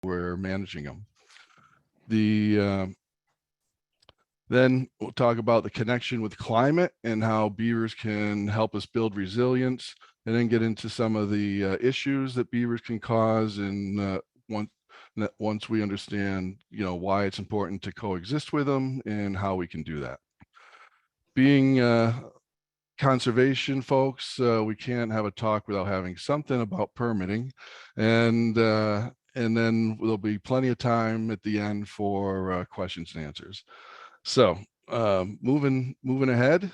we're managing them. Then we'll talk about the connection with climate and how beavers can help us build resilience, and then get into some of the issues that beavers can cause. And once we understand, why it's important to coexist with them and how we can do that. Being conservation folks, we can't have a talk without having something about permitting, and then there'll be plenty of time at the end for questions and answers. So moving ahead,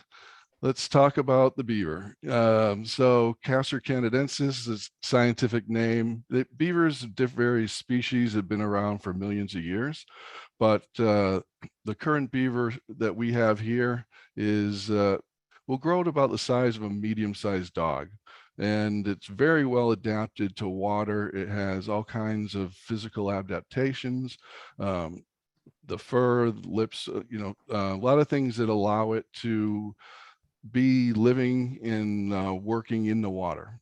let's talk about the beaver. So Castor canadensis is scientific name. Beavers of various species have been around for millions of years, but the current beaver that we have here is will grow to about the size of a medium-sized dog. And it's very well adapted to water. It has all kinds of physical adaptations. The fur, the lips, a lot of things that allow it to be living and working in the water.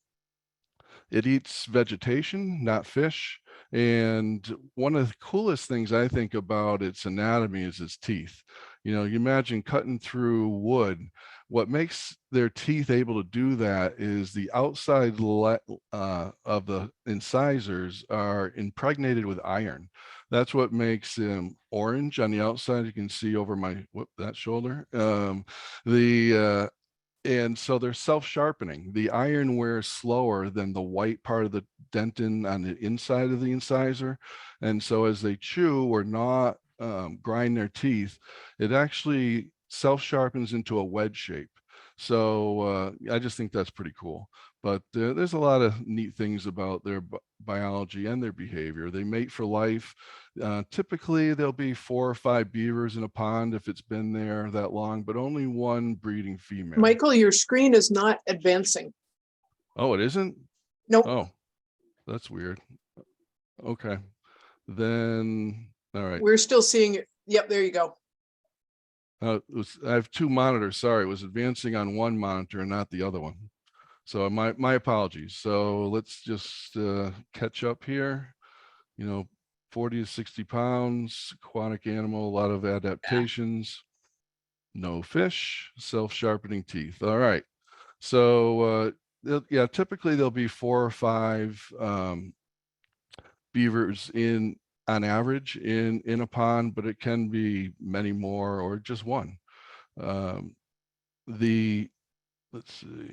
It eats vegetation, not fish. And one of the coolest things I think about its anatomy is its teeth. You imagine cutting through wood. What makes their teeth able to do that is the outside of the incisors are impregnated with iron. That's what makes them orange on the outside. You can see over that shoulder. And so they're self-sharpening. The iron wears slower than the white part of the dentin on the inside of the incisor. And so as they chew or not grind their teeth, it actually self-sharpens into a wedge shape. So I just think that's pretty cool. But there's a lot of neat things about their biology and their behavior. They mate for life. Typically, there'll be 4 or 5 beavers in a pond if it's been there that long, but only one breeding female. Michael, your screen is not advancing. Oh, it isn't? Nope. Oh, that's weird. Okay. Then, all right. We're still seeing it. Yep, there you go. I have 2 monitors. Sorry, it was advancing on one monitor and not the other one. So my apologies. So let's just catch up here. 40 to 60 pounds, aquatic animal, a lot of adaptations. No fish, self-sharpening teeth. All right. So yeah, typically there'll be 4 or 5 beavers on average in a pond, but it can be many more or just one. Let's see.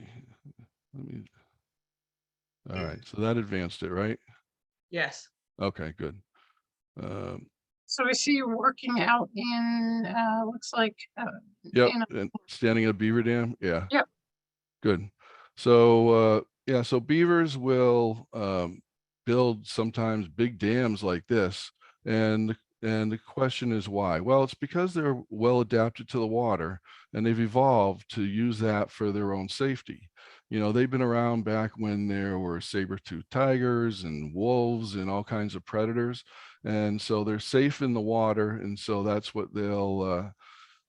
All right, so that advanced it, right? Yes. Okay, good. So I see you working out in, looks like. Yep, and standing at a beaver dam. Yeah. Yep. Good. So yeah, so beavers will build sometimes big dams like this, and the question is why? Well, it's because they're well adapted to the water, and they've evolved to use that for their own safety. They've been around back when there were saber-toothed tigers and wolves and all kinds of predators, and so they're safe in the water, and so that's what they'll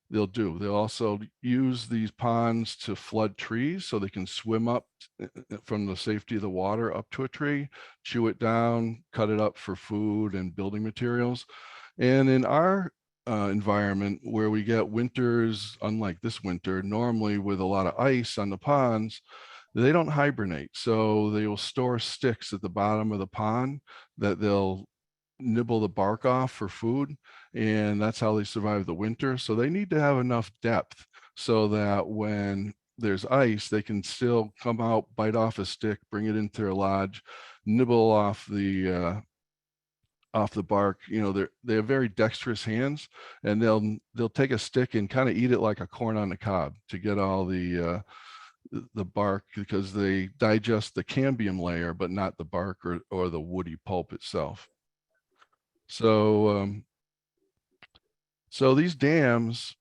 do. They'll also use these ponds to flood trees so they can swim up from the safety of the water up to a tree, chew it down, cut it up for food and building materials. And in our environment where we get winters, unlike this winter, normally with a lot of ice on the ponds, they don't hibernate. So they will store sticks at the bottom of the pond that they'll nibble the bark off for food, and that's how they survive the winter. So they need to have enough depth so that when there's ice, they can still come out, bite off a stick, bring it into their lodge, nibble off the bark. They have very dexterous hands, and they'll take a stick and kind of eat it like a corn on the cob to get all the bark, because they digest the cambium layer, but not the bark or the woody pulp itself. So these dams,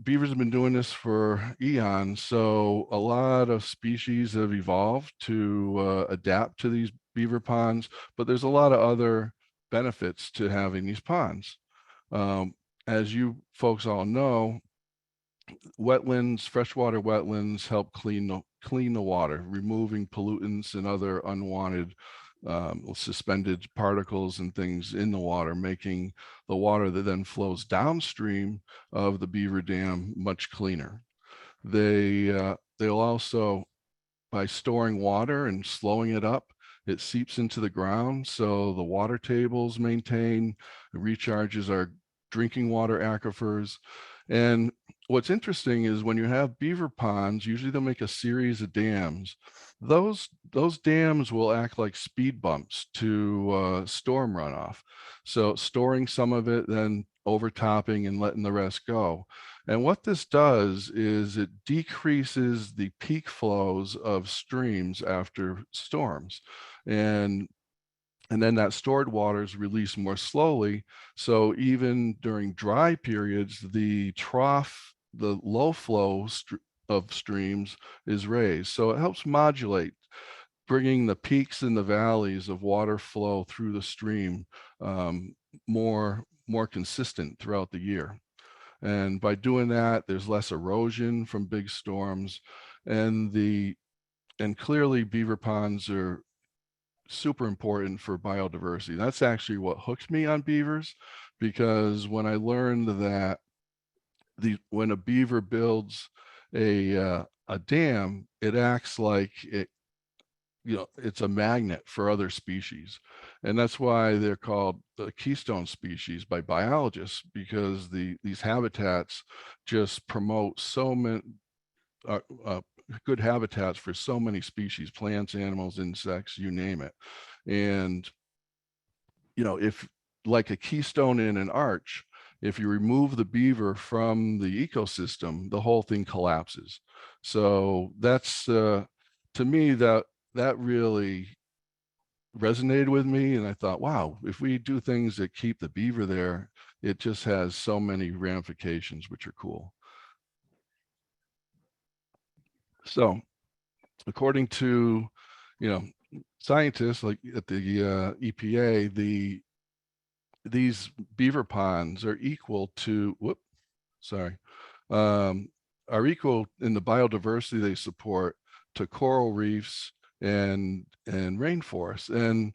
beavers have been doing this for eons. So a lot of species have evolved to adapt to these beaver ponds, but there's a lot of other benefits to having these ponds. As you folks all know, freshwater wetlands help clean the water, removing pollutants and other unwanted suspended particles and things in the water, making the water that then flows downstream of the beaver dam much cleaner. They'll also, by storing water and slowing it up, it seeps into the ground. So the water tables maintain, it recharges our drinking water aquifers. And what's interesting is when you have beaver ponds, usually they'll make a series of dams. Those dams will act like speed bumps to storm runoff. So storing some of it, then overtopping and letting the rest go. And what this does is it decreases the peak flows of streams after storms. And then that stored water is released more slowly. So even during dry periods, the trough, the low flow of streams is raised. So it helps modulate, bringing the peaks and the valleys of water flow through the stream more consistent throughout the year. And by doing that, there's less erosion from big storms. And clearly beaver ponds are super important for biodiversity. That's actually what hooked me on beavers, because when I learned that when a beaver builds a dam, it acts like it's a magnet for other species. And that's why they're called the keystone species by biologists, because these habitats just promote so many uh, uh, good habitats for so many species, plants, animals, insects, you name it. And if, like a keystone in an arch, if you remove the beaver from the ecosystem, the whole thing collapses. So that's to me, that really resonated with me. And I thought, wow, if we do things that keep the beaver there, it just has so many ramifications, which are cool. So according to, scientists like at the EPA, these beaver ponds are equal to, um, are equal in the biodiversity they support to coral reefs and rainforests. And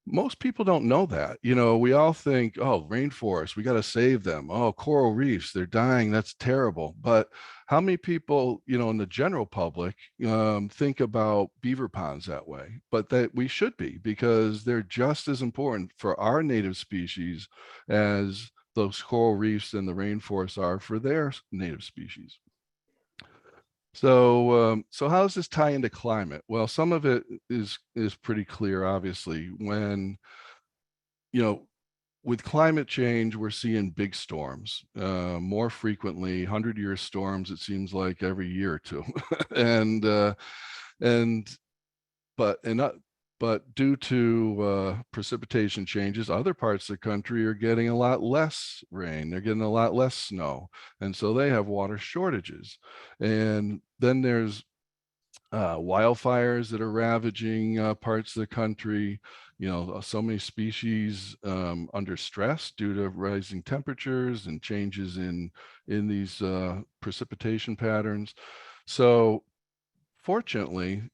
most people don't know that. We all think, oh, rainforests, we got to save them. Oh, coral reefs, they're dying. That's terrible. But how many people, in the general public, think about beaver ponds that way? But that we should be, because they're just as important for our native species as those coral reefs and the rainforests are for their native species. So how does this tie into climate? Well, some of it is pretty clear, obviously. When with climate change, we're seeing big storms more frequently, 100-year storms, it seems like every year or two. and and but and not but due to precipitation changes, other parts of the country are getting a lot less rain, they're getting a lot less snow, and so they have water shortages. And then there's wildfires that are ravaging parts of the country. So many species under stress due to rising temperatures and changes in these precipitation patterns. So fortunately,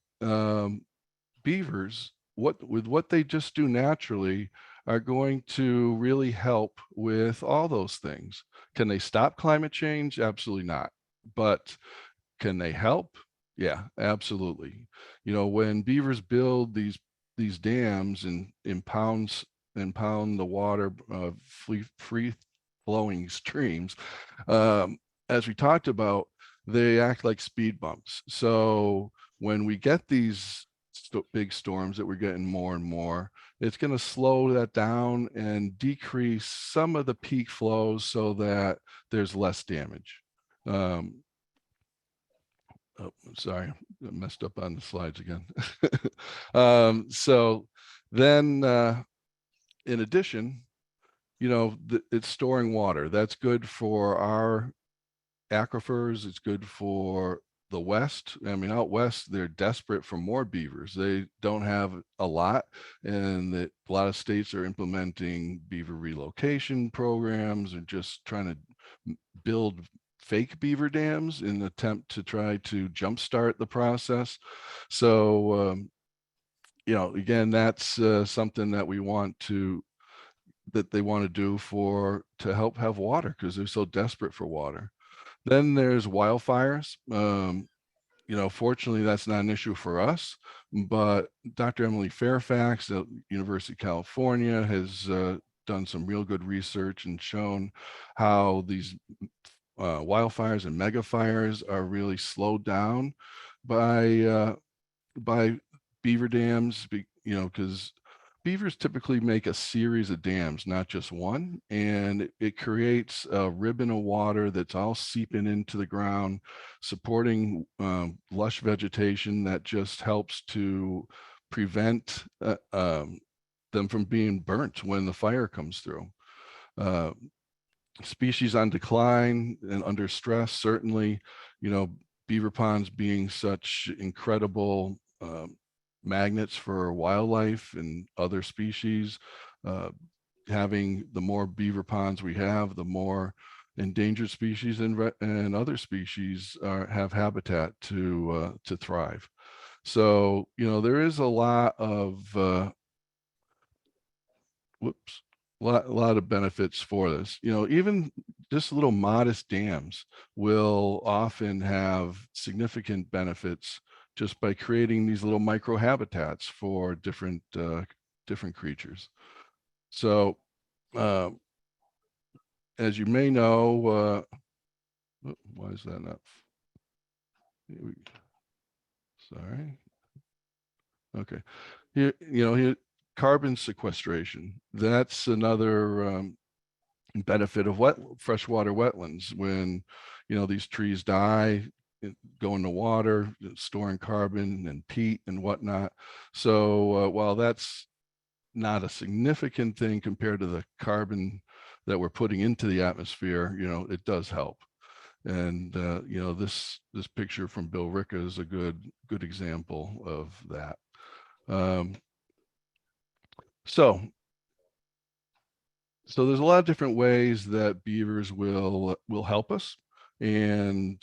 beavers, with what they just do naturally, are going to really help with all those things. Can they stop climate change? Absolutely not. But can they help? Yeah, absolutely. When beavers build these dams and impound the water of free flowing streams, as we talked about, they act like speed bumps. So when we get these big storms that we're getting more and more, it's going to slow that down and decrease some of the peak flows so that there's less damage. Oh, sorry, I messed up on the slides again. So then, in addition, it's storing water. That's good for our aquifers. It's good for the West. I mean, out West, they're desperate for more beavers. They don't have a lot, and that a lot of states are implementing beaver relocation programs and just trying to build fake beaver dams in an attempt to try to jumpstart the process. So you know, again, that's something that we want to, that they want to do to help have water because they're so desperate for water. Then there's wildfires. You know, fortunately, that's not an issue for us, but Dr. Emily Fairfax at University of California has done some real good research and shown how these wildfires and mega fires are really slowed down by by beaver dams, you know, because beavers typically make a series of dams, not just one, and it creates a ribbon of water that's all seeping into the ground, supporting lush vegetation that just helps to prevent them from being burnt when the fire comes through. Uh, Species on decline and under stress, certainly, you know, beaver ponds being such incredible magnets for wildlife and other species. Uh, Having the more beaver ponds we have, the more endangered species and other species have habitat to thrive. So, you know, there is a lot of whoops, lot of benefits for this. You know, even just little modest dams will often have significant benefits just by creating these little micro habitats for different creatures. So, uh, as you may know, why is that not? Sorry. Okay. Here, you know, here, carbon sequestration. That's another benefit of freshwater wetlands. When, you know, these trees die, go in the water, storing carbon and peat and whatnot. So while that's not a significant thing compared to the carbon that we're putting into the atmosphere, you know, it does help. And you know, this picture from Bill Ricca is a good example of that. Um, so there's a lot of different ways that beavers will help us, and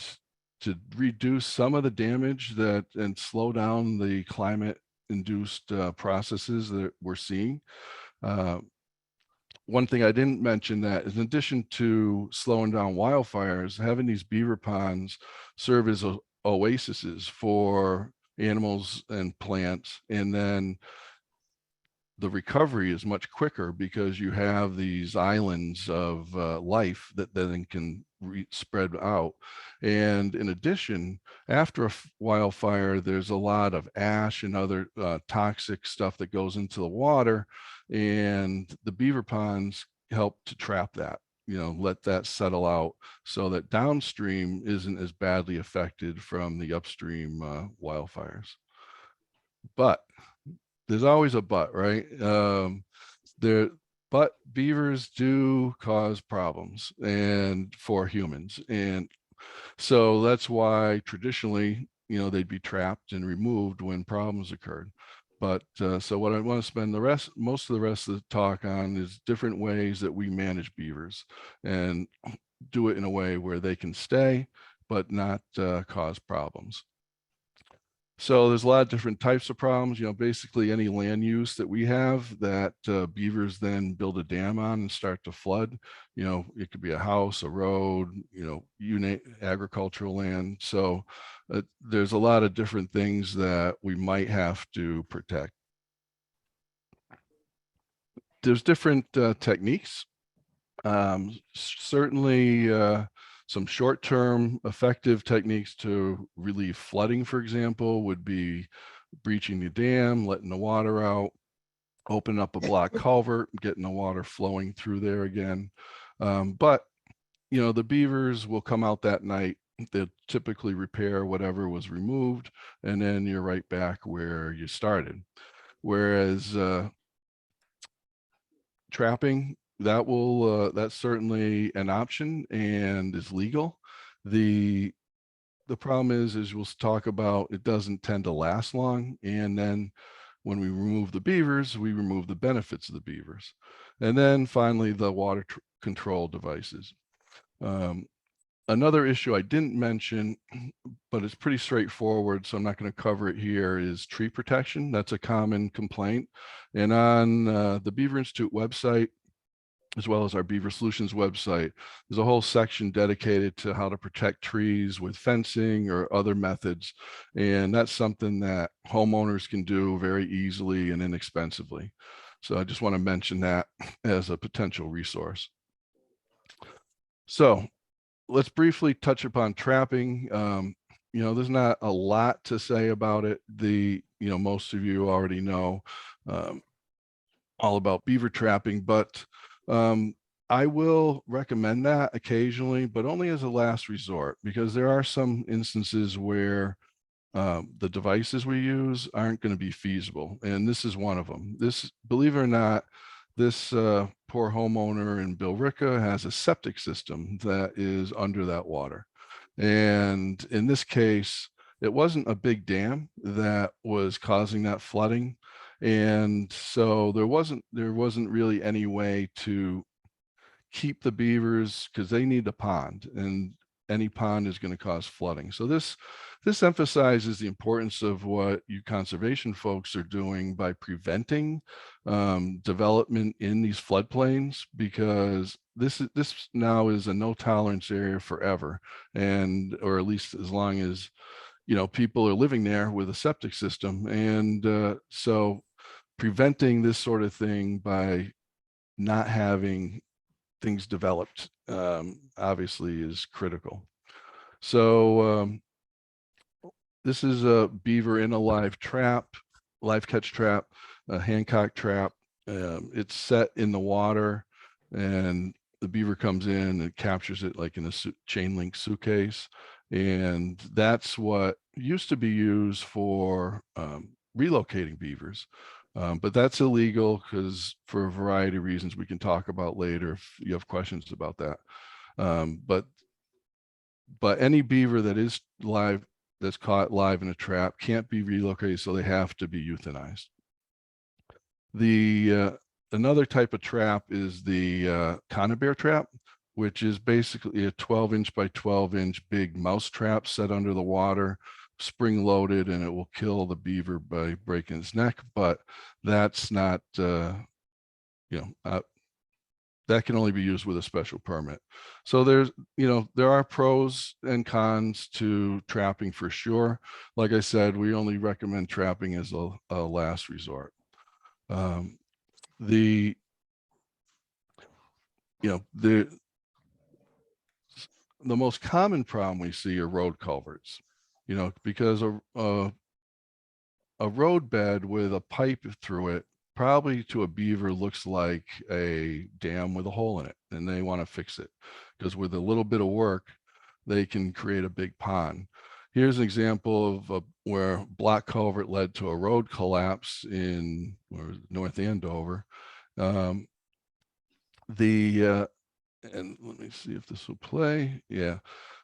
to reduce some of the damage that and slow down the climate induced processes that we're seeing. Uh, One thing I didn't mention that is, in addition to slowing down wildfires, having these beaver ponds serve as oases for animals and plants, and then the recovery is much quicker because you have these islands of life that then can spread out. And in addition, after a wildfire, there's a lot of ash and other toxic stuff that goes into the water, and the beaver ponds help to trap that, you know, let that settle out so that downstream isn't as badly affected from the upstream wildfires. But there's always a but, right? There, but beavers do cause problems and for humans. And so that's why traditionally, you know, they'd be trapped and removed when problems occurred. But so what I want to spend most of the rest of the talk on is different ways that we manage beavers and do it in a way where they can stay, but not cause problems. So there's a lot of different types of problems, you know, basically any land use that we have that beavers then build a dam on and start to flood. You know, it could be a house, a road, you know, you name agricultural land. So there's a lot of different things that we might have to protect. There's different techniques. Certainly some short-term effective techniques to relieve flooding, for example, would be breaching the dam, letting the water out, open up a block culvert, getting the water flowing through there again. But, you know, the beavers will come out that night. They'll typically repair whatever was removed, and then you're right back where you started. Whereas trapping, that's certainly an option and is legal. The problem is we'll talk about, it doesn't tend to last long, and then when we remove the beavers, we remove the benefits of the beavers. And then finally, the water control devices. Another issue I didn't mention, but it's pretty straightforward, so I'm not going to cover it here, is tree protection. That's a common complaint. And on the Beaver Institute website, as well as our Beaver Solutions website, there's a whole section dedicated to how to protect trees with fencing or other methods. And that's something that homeowners can do very easily and inexpensively. So I just want to mention that as a potential resource. So let's briefly touch upon trapping. There's not a lot to say about it. Most of you already know all about beaver trapping, but I will recommend that occasionally, but only as a last resort, because there are some instances where the devices we use aren't going to be feasible. And this is one of them. This, believe it or not, this poor homeowner in Billerica has a septic system that is under that water. And in this case, it wasn't a big dam that was causing that flooding. And so there wasn't really any way to keep the beavers, because they need a pond, and any pond is going to cause flooding. So this emphasizes the importance of what you conservation folks are doing by preventing development in these floodplains, because this now is a no tolerance area forever, and or at least as long as people are living there with a septic system. And so preventing this sort of thing by not having things developed obviously is critical. So this is a beaver in a live catch trap, a Hancock trap. It's set in the water, and the beaver comes in and captures it like in a chain link suitcase. And that's what used to be used for relocating beavers. But that's illegal, because for a variety of reasons we can talk about later if you have questions about that. But any beaver that is live, that's caught live in a trap, can't be relocated, so they have to be euthanized. Another type of trap is the conibear trap, which is basically a 12-inch by 12-inch big mouse trap set under the water, spring loaded, and it will kill the beaver by breaking its neck. But that's not, that can only be used with a special permit. So there are pros and cons to trapping for sure. Like I said, we only recommend trapping as a last resort. The most common problem we see are road culverts, because a road bed with a pipe through it probably to a beaver looks like a dam with a hole in it, and they want to fix it, because with a little bit of work they can create a big pond. Here's an example of where block culvert led to a road collapse in North Andover. And let me see if this will play. Yeah.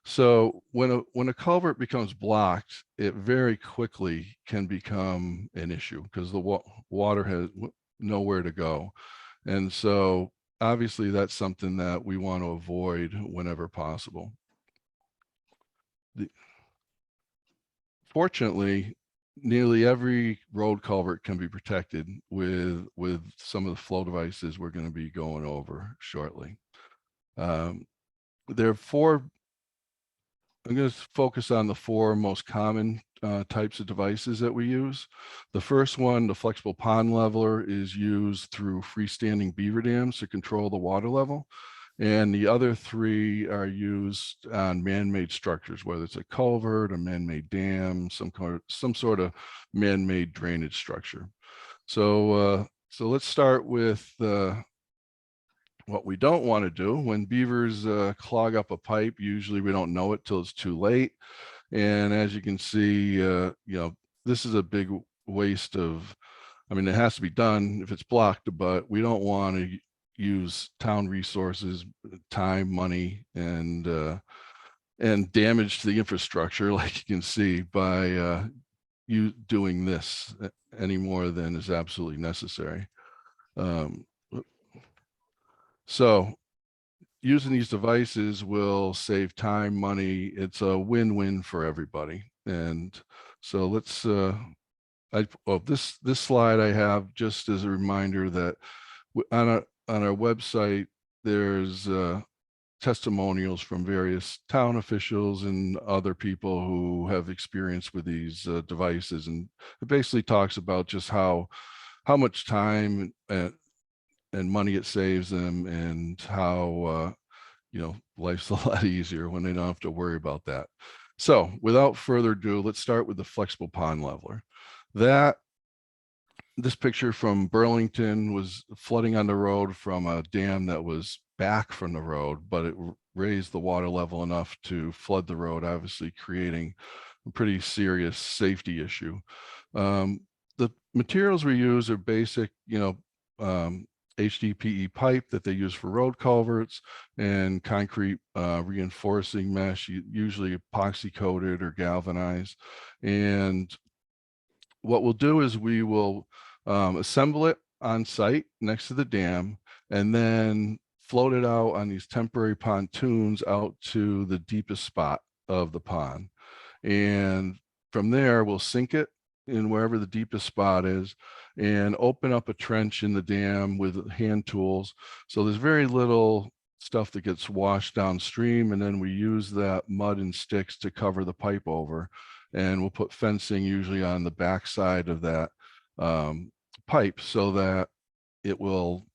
So when a culvert becomes blocked, it very quickly can become an issue, because the water has nowhere to go. And so obviously that's something that we want to avoid whenever possible. Fortunately, nearly every road culvert can be protected with some of the flow devices we're going to be going over shortly. There are four. I'm going to focus on the four most common types of devices that we use. The first one, the flexible pond leveler, is used through freestanding beaver dams to control the water level. And the other three are used on man-made structures, whether it's a culvert, a man-made dam, some sort of man-made drainage structure. So let's start with what we don't want to do. When beavers clog up a pipe, usually we don't know it till it's too late. And as you can see, this is a big waste of, it has to be done if it's blocked, but we don't want to use town resources, time, money, and damage to the infrastructure, like you can see, by you doing this any more than is absolutely necessary. So using these devices will save time, money. It's a win-win for everybody. And so let's, this slide I have just as a reminder that on our website, there's testimonials from various town officials and other people who have experience with these devices. And it basically talks about just how much time and money it saves them, and how life's a lot easier when they don't have to worry about that. So without further ado, let's start with the flexible pond leveler. This picture from Burlington was flooding on the road from a dam that was back from the road, but it raised the water level enough to flood the road, obviously creating a pretty serious safety issue. The materials we use are basic, HDPE pipe that they use for road culverts, and concrete reinforcing mesh, usually epoxy coated or galvanized. And what we'll do is we will assemble it on site next to the dam, and then float it out on these temporary pontoons out to the deepest spot of the pond. And from there, we'll sink it in wherever the deepest spot is and open up a trench in the dam with hand tools. So there's very little stuff that gets washed downstream, and then we use that mud and sticks to cover the pipe over. And we'll put fencing usually on the back side of that pipe so that it will,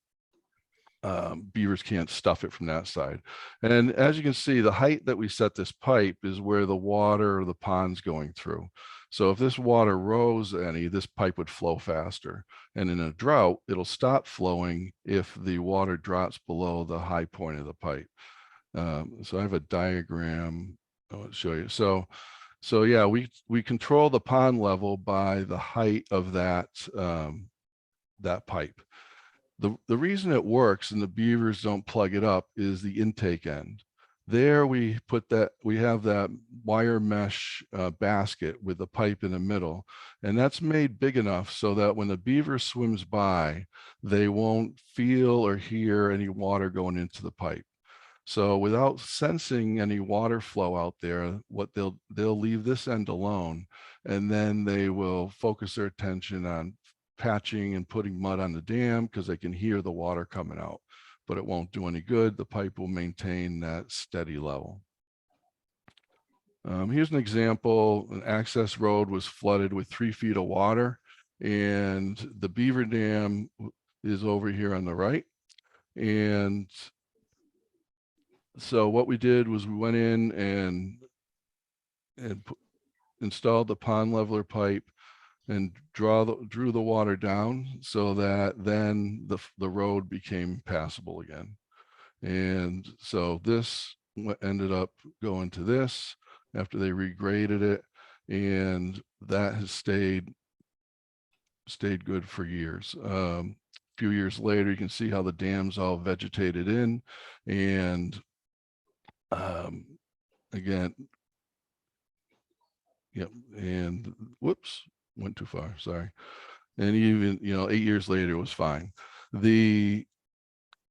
beavers can't stuff it from that side. And as you can see, the height that we set this pipe is where the water or the pond's going through. So if this water rose any, this pipe would flow faster. And in a drought, it'll stop flowing if the water drops below the high point of the pipe. So I have a diagram I'll show you. So yeah, we control the pond level by the height of that that pipe. The reason it works and the beavers don't plug it up is the intake end. There we have that wire mesh basket with the pipe in the middle, and that's made big enough so that when the beaver swims by, they won't feel or hear any water going into the pipe. So without sensing any water flow out there, what they'll leave this end alone, and then they will focus their attention on patching and putting mud on the dam because they can hear the water coming out, but it won't do any good. The pipe will maintain that steady level. Here's an example. An access road was flooded with 3 feet of water, and the beaver dam is over here on the right. And so what we did was we went in and installed the pond leveler pipe and drew the water down so that then the road became passable again. And so this ended up going to this after they regraded it, and that has stayed good for years. A few years later, you can see how the dam's all vegetated in, and again, yep, and whoops, went too far, sorry. And even 8 years later it was fine. There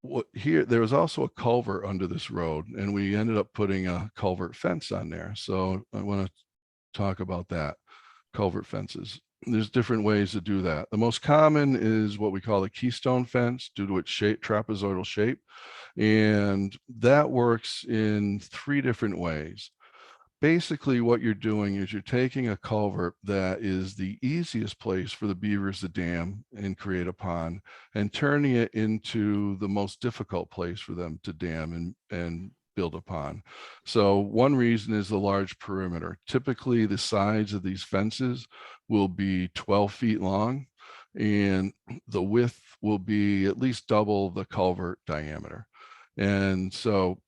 was also a culvert under this road, and we ended up putting a culvert fence on there. So I want to talk about that. Culvert fences, there's different ways to do that. The most common is what we call a keystone fence due to its trapezoidal shape, and that works in 3 different ways. Basically what you're doing is you're taking a culvert that is the easiest place for the beavers to dam and create a pond, and turning it into the most difficult place for them to dam and build a pond. So one reason is the large perimeter. Typically the sides of these fences will be 12 feet long, and the width will be at least double the culvert diameter. And so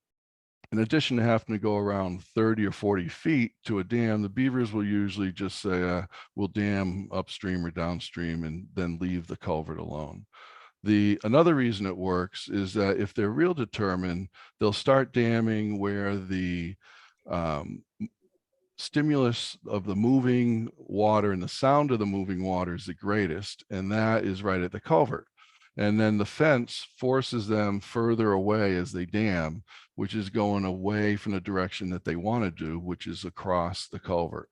in addition to having to go around 30 or 40 feet to a dam, the beavers will usually just say, we'll dam upstream or downstream and then leave the culvert alone. Another reason it works is that if they're real determined, they'll start damming where the stimulus of the moving water and the sound of the moving water is the greatest, and that is right at the culvert. And then the fence forces them further away as they dam, which is going away from the direction that they want to do, which is across the culvert.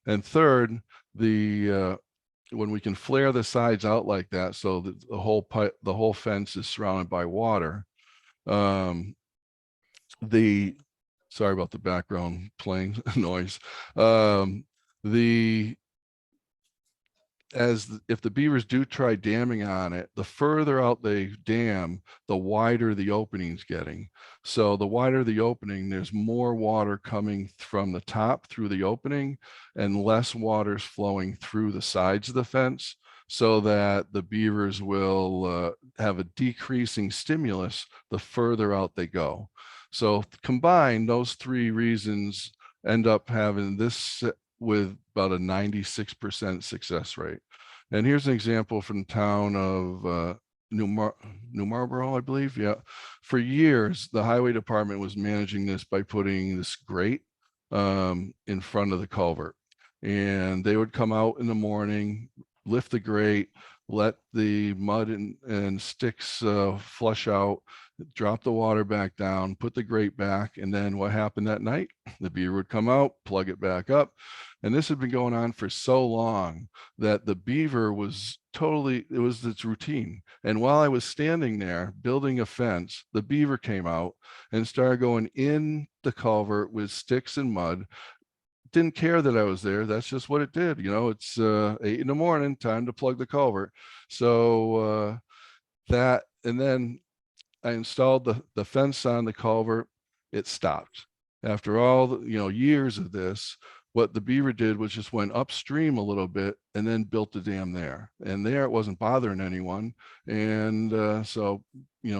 And third, when we can flare the sides out like that, so that the whole fence is surrounded by water. Sorry about the background playing noise. If the beavers do try damming on it, the further out they dam, the wider the opening's getting. So the wider the opening, there's more water coming from the top through the opening and less water's flowing through the sides of the fence, so that the beavers will have a decreasing stimulus the further out they go. So combined, those three reasons end up having this with about a 96% success rate. And here's an example from the town of New Marlboro, I believe. Yeah. For years, the highway department was managing this by putting this grate in front of the culvert. And they would come out in the morning, lift the grate, let the mud and sticks flush out, drop the water back down, put the grate back. And then what happened that night? The beaver would come out, plug it back up. And this had been going on for so long that the beaver was it was its routine. And while I was standing there building a fence, the beaver came out and started going in the culvert with sticks and mud. Didn't care that I was there. That's just what it did. You know, it's 8 in the morning, time to plug the culvert. So and then I installed the fence on the culvert. It stopped. After all the, years of this, what the beaver did was just went upstream a little bit and then built the dam there. And there it wasn't bothering anyone. And so,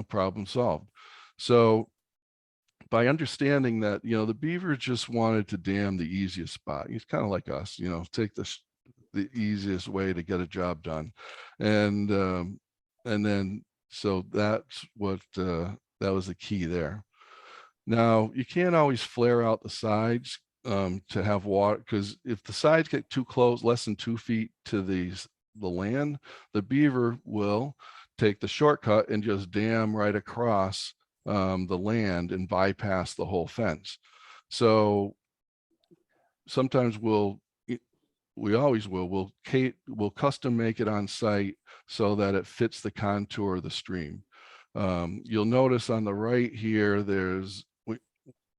problem solved. So by understanding that, the beaver just wanted to dam the easiest spot. He's kind of like us, take the easiest way to get a job done. And then, so that's what, that was the key there. Now, you can't always flare out the sides to have water, because if the sides get too close, less than 2 feet to the land, the beaver will take the shortcut and just dam right across the land and bypass the whole fence. So sometimes we always we'll custom make it on site so that it fits the contour of the stream. You'll notice on the right here,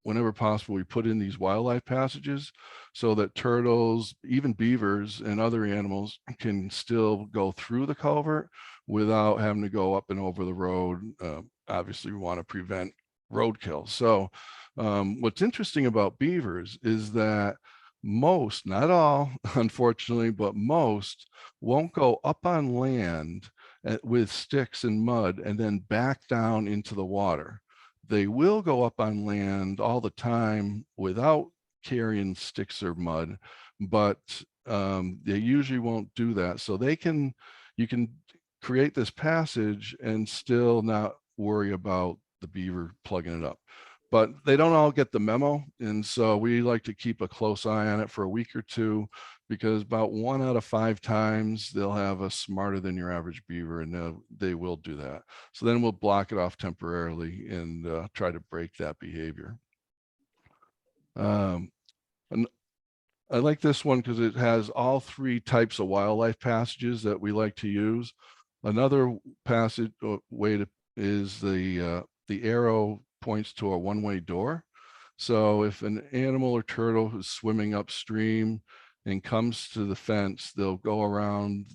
whenever possible, we put in these wildlife passages so that turtles, even beavers and other animals can still go through the culvert without having to go up and over the road. Obviously, we want to prevent roadkill. So what's interesting about beavers is that most, not all, unfortunately, but most won't go up on land with sticks and mud and then back down into the water. They will go up on land all the time without carrying sticks or mud, but they usually won't do that. So you can create this passage and still not worry about the beaver plugging it up. But they don't all get the memo. And so we like to keep a close eye on it for a week or two, because about 1 out of 5 times they'll have a smarter than your average beaver, and they will do that. So then we'll block it off temporarily and try to break that behavior. And I like this one because it has all 3 types of wildlife passages that we like to use. Another passage is the arrow points to a one-way door. So if an animal or turtle is swimming upstream and comes to the fence, they'll go around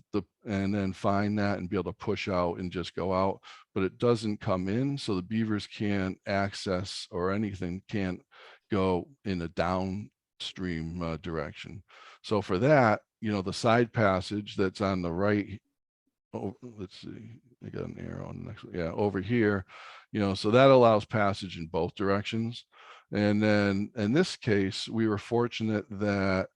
and then find that and be able to push out and just go out, but it doesn't come in. So the beavers can't access, or anything can't go in a downstream direction. So for that, the side passage that's on the right, let's see, I got an arrow on the next one. Yeah, over here, so that allows passage in both directions. And then in this case, we were fortunate that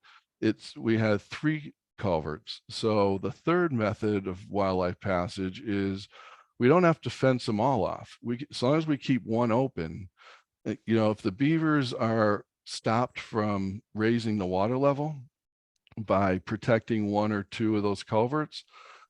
we had 3 culverts. So the third method of wildlife passage is we don't have to fence them all off. As long as we keep one open, if the beavers are stopped from raising the water level by protecting 1 or 2 of those culverts,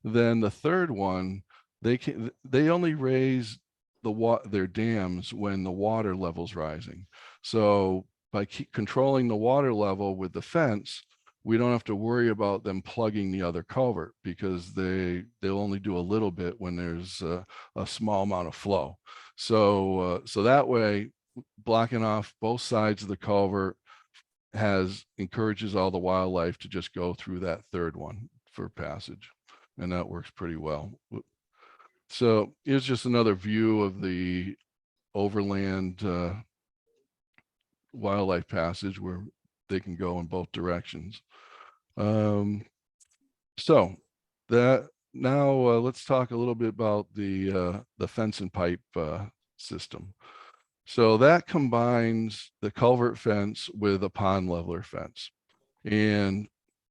then the third one they only raise their dams when the water level's rising. So by controlling the water level with the fence, we don't have to worry about them plugging the other culvert, because they'll only do a little bit when there's a small amount of flow. So that way, blocking off both sides of the culvert encourages all the wildlife to just go through that third one for passage, and that works pretty well. So here's just another view of the overland wildlife passage where they can go in both directions. So that now let's talk a little bit about the fence and pipe system. So that combines the culvert fence with a pond leveler fence. And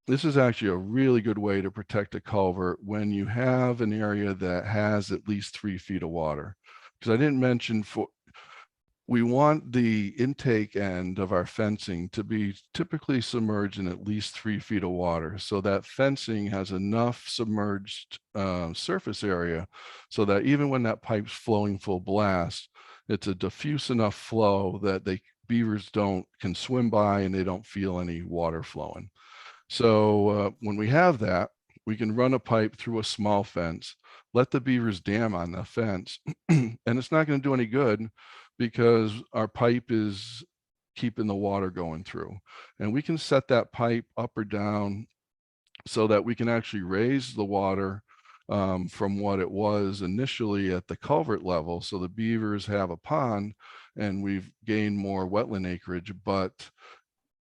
this is actually a really good way to protect a culvert when you have an area that has at least 3 feet of water. Because I didn't mention, we want the intake end of our fencing to be typically submerged in at least 3 feet of water. So that fencing has enough submerged surface area so that even when that pipe's flowing full blast, it's a diffuse enough flow that beavers can swim by and they don't feel any water flowing. So when we have that, we can run a pipe through a small fence, let the beavers dam on the fence, and it's not going to do any good because our pipe is keeping the water going through. And we can set that pipe up or down so that we can actually raise the water from what it was initially at the culvert level. So the beavers have a pond and we've gained more wetland acreage, but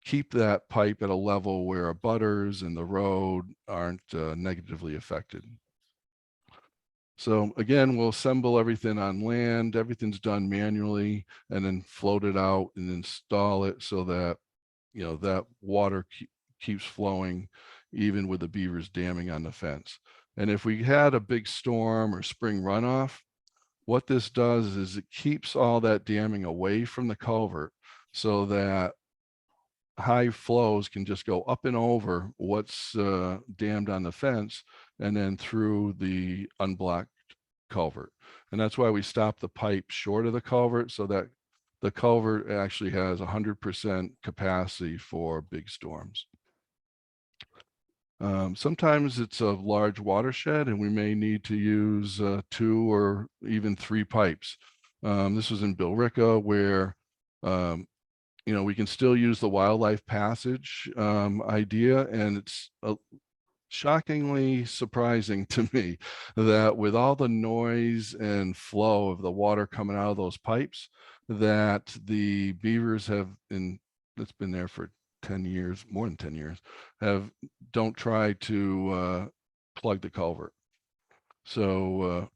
keep that pipe at a level where abutters and the road aren't negatively affected. So again, we'll assemble everything on land. Everything's done manually, and then float it out and install it so that, that water keeps flowing even with the beavers damming on the fence. And if we had a big storm or spring runoff, what this does is it keeps all that damming away from the culvert so that high flows can just go up and over what's dammed on the fence and then through the unblocked culvert. And that's why we stop the pipe short of the culvert, so that the culvert actually has 100% capacity for big storms. Sometimes it's a large watershed and we may need to use 2 or even 3 pipes. This was in Billerica where we can still use the wildlife passage idea, and it's shockingly surprising to me that with all the noise and flow of the water coming out of those pipes, that the beavers it's been there for 10 years, more than 10 years, don't try to plug the culvert. So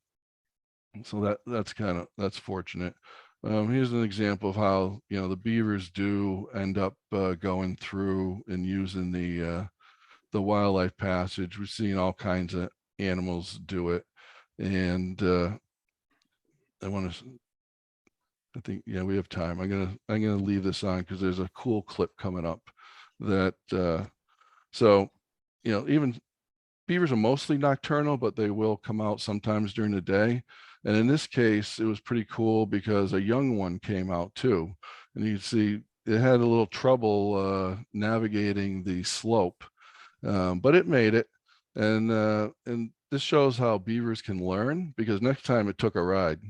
that's fortunate. Here's an example of how, the beavers do end up going through and using the wildlife passage. We're seeing all kinds of animals do it. And I think, yeah, we have time. I'm gonna leave this on because there's a cool clip coming up that, so, even beavers are mostly nocturnal, but they will come out sometimes during the day. And in this case, it was pretty cool because a young one came out too. And you see it had a little trouble navigating the slope, but it made it. And this shows how beavers can learn, because next time it took a ride.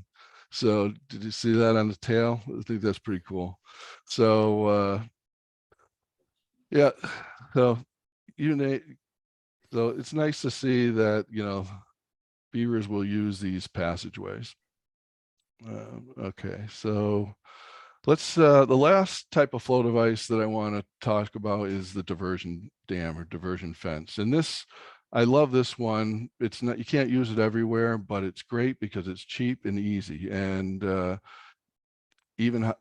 So did you see that on the tail? I think that's pretty cool. So yeah, so so it's nice to see that, beavers will use these passageways. Okay, so the last type of flow device that I want to talk about is the diversion dam or diversion fence. And I love this one. It's not, you can't use it everywhere, but it's great because it's cheap and easy. And even,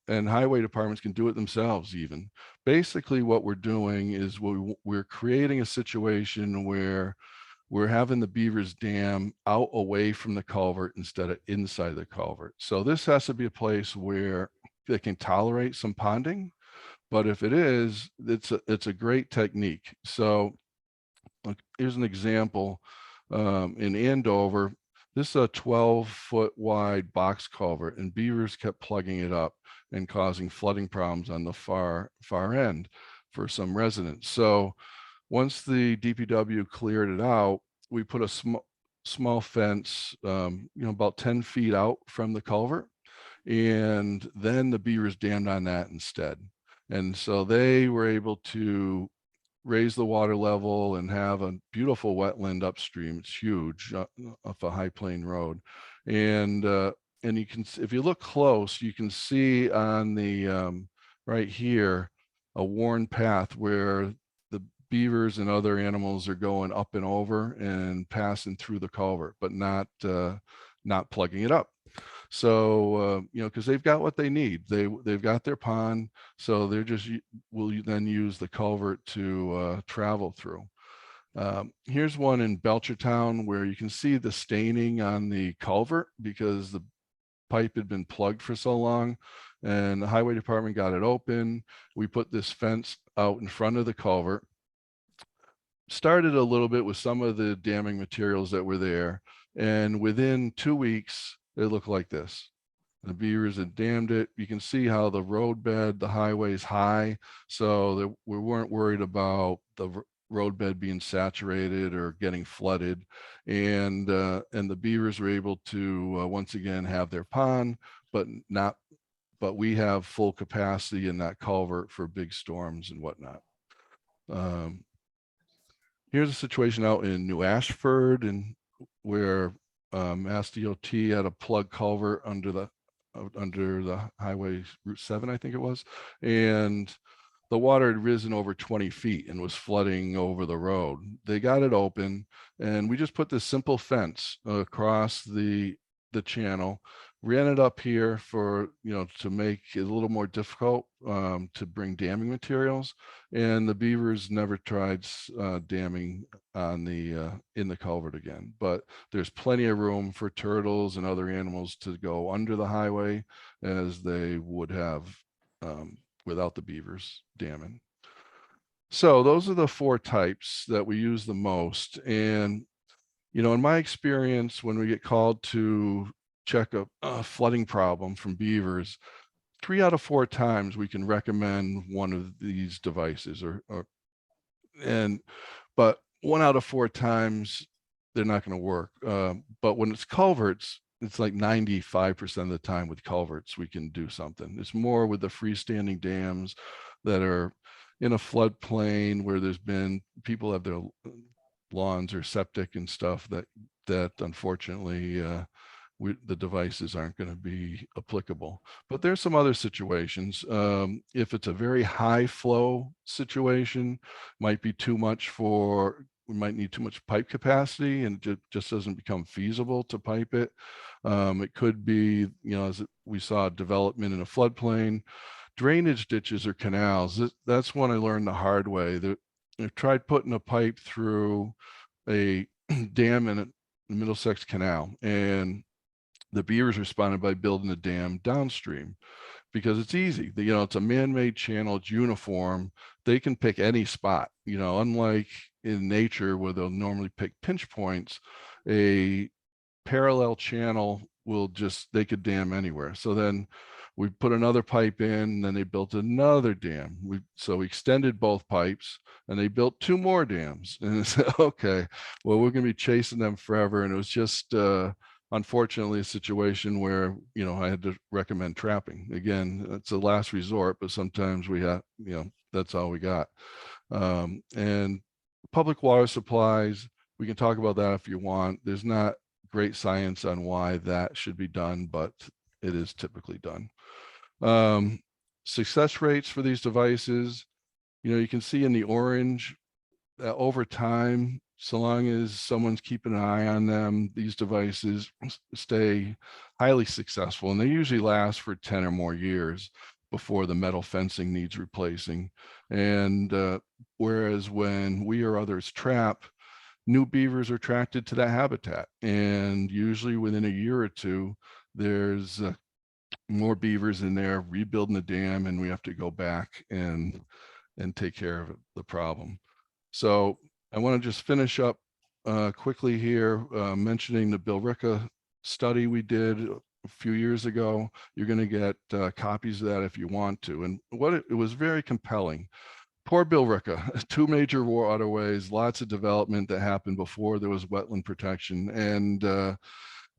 and highway departments can do it themselves even. Basically what we're doing is we're creating a situation where we're having the beavers dam out away from the culvert instead of inside the culvert. So this has to be a place where they can tolerate some ponding, but if it is, it's a great technique. So here's an example in Andover. This is a 12-foot wide box culvert, and beavers kept plugging it up and causing flooding problems on the far end for some residents. So once the DPW cleared it out, we put a small fence, about 10 feet out from the culvert. And then the beavers dammed on that instead. And so they were able to raise the water level and have a beautiful wetland upstream. It's huge, off a high plain road. And you can, if you look close, you can see on the right here, a worn path where the beavers and other animals are going up and over and passing through the culvert, but not plugging it up. So, because they've got what they need. They've got their pond, so they're just will then use the culvert to travel through. Here's one in Belchertown where you can see the staining on the culvert because the pipe had been plugged for so long, and the highway department got it open. We put this fence out in front of the culvert. Started a little bit with some of the damming materials that were there, and within 2 weeks, it looked like this. The beavers had dammed it. You can see how the roadbed, the highway is high, so that we weren't worried about the roadbed being saturated or getting flooded, and the beavers were able to once again have their pond, but we have full capacity in that culvert for big storms and whatnot. Here's a situation out in New Ashford, and where Mass DOT had a plug culvert under the highway Route 7, I think it was, and the water had risen over 20 feet and was flooding over the road. They got it open, and we just put this simple fence across the channel, ran it up here for, to make it a little more difficult to bring damming materials, and the beavers never tried damming on the in the culvert again. But there's plenty of room for turtles and other animals to go under the highway as they would have without the beavers damming. So those are the 4 types that we use the most. And in my experience, when we get called to check a flooding problem from beavers, 3 out of 4 times we can recommend one of these devices, but 1 out of 4 times they're not going to work. But when it's culverts, it's like 95% of the time with culverts we can do something. It's more with the freestanding dams that are in a floodplain where there's been people have their lawns or septic and stuff that unfortunately the devices aren't going to be applicable. But there's some other situations. If it's a very high flow situation, might be too much we might need too much pipe capacity, and it just doesn't become feasible to pipe it. It could be, as we saw development in a floodplain, drainage ditches or canals. That's one I learned the hard way. I tried putting a pipe through a dam in the Middlesex Canal, and the beavers responded by building a dam downstream because it's easy. It's a man-made channel, it's uniform. They can pick any spot, unlike in nature where they'll normally pick pinch points. A parallel channel they could dam anywhere. So then we put another pipe in, and then they built another dam. So we extended both pipes, and they built 2 more dams. And it's okay, well, we're going to be chasing them forever. And it was just unfortunately a situation where I had to recommend trapping. Again, it's a last resort, but sometimes we have, that's all we got. And public water supplies, we can talk about that if you want. There's not great science on why that should be done, but it is typically done. Success rates for these devices, you can see in the orange that over time, so long as someone's keeping an eye on them, these devices stay highly successful, and they usually last for 10 or more years before the metal fencing needs replacing. And whereas when we or others trap, new beavers are attracted to that habitat, and usually within a year or 2, there's more beavers in there rebuilding the dam, and we have to go back and take care of the problem. So I want to just finish up quickly here, mentioning the Bill Ricca study we did a few years ago. You're going to get copies of that if you want to. And what it was very compelling. Poor Bill Ricca, 2 major waterways, lots of development that happened before there was wetland protection.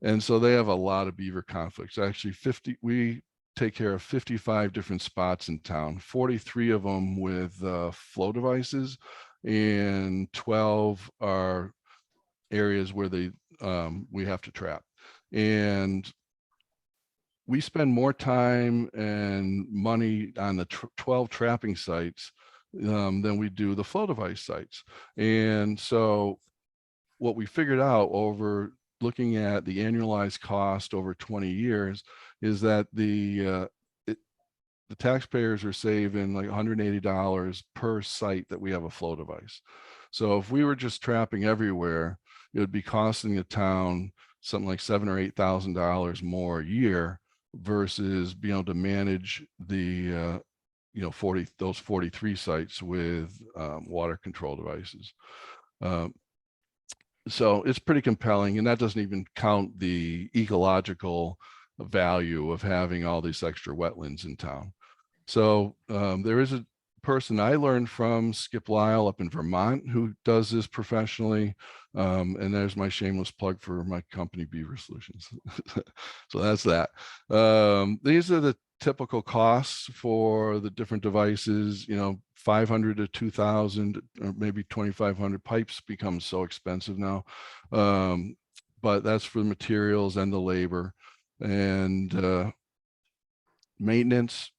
And so they have a lot of beaver conflicts. Actually, we take care of 55 different spots in town, 43 of them with flow devices, and 12 are areas where we have to trap. And we spend more time and money on the 12 trapping sites than we do the flow device sites. And so what we figured out over looking at the annualized cost over 20 years is that the taxpayers are saving like $180 per site that we have a flow device. So if we were just trapping everywhere, it would be costing the town something like $7,000 or $8,000 more a year versus being able to manage the those 43 sites with water control devices. So it's pretty compelling, and that doesn't even count the ecological value of having all these extra wetlands in town. So there is a person I learned from, Skip Lyle up in Vermont, who does this professionally. And there's my shameless plug for my company, Beaver Solutions. So that's that. These are the typical costs for the different devices, 500 to 2,000, or maybe 2,500. Pipes become so expensive now. But that's for the materials and the labor. And maintenance,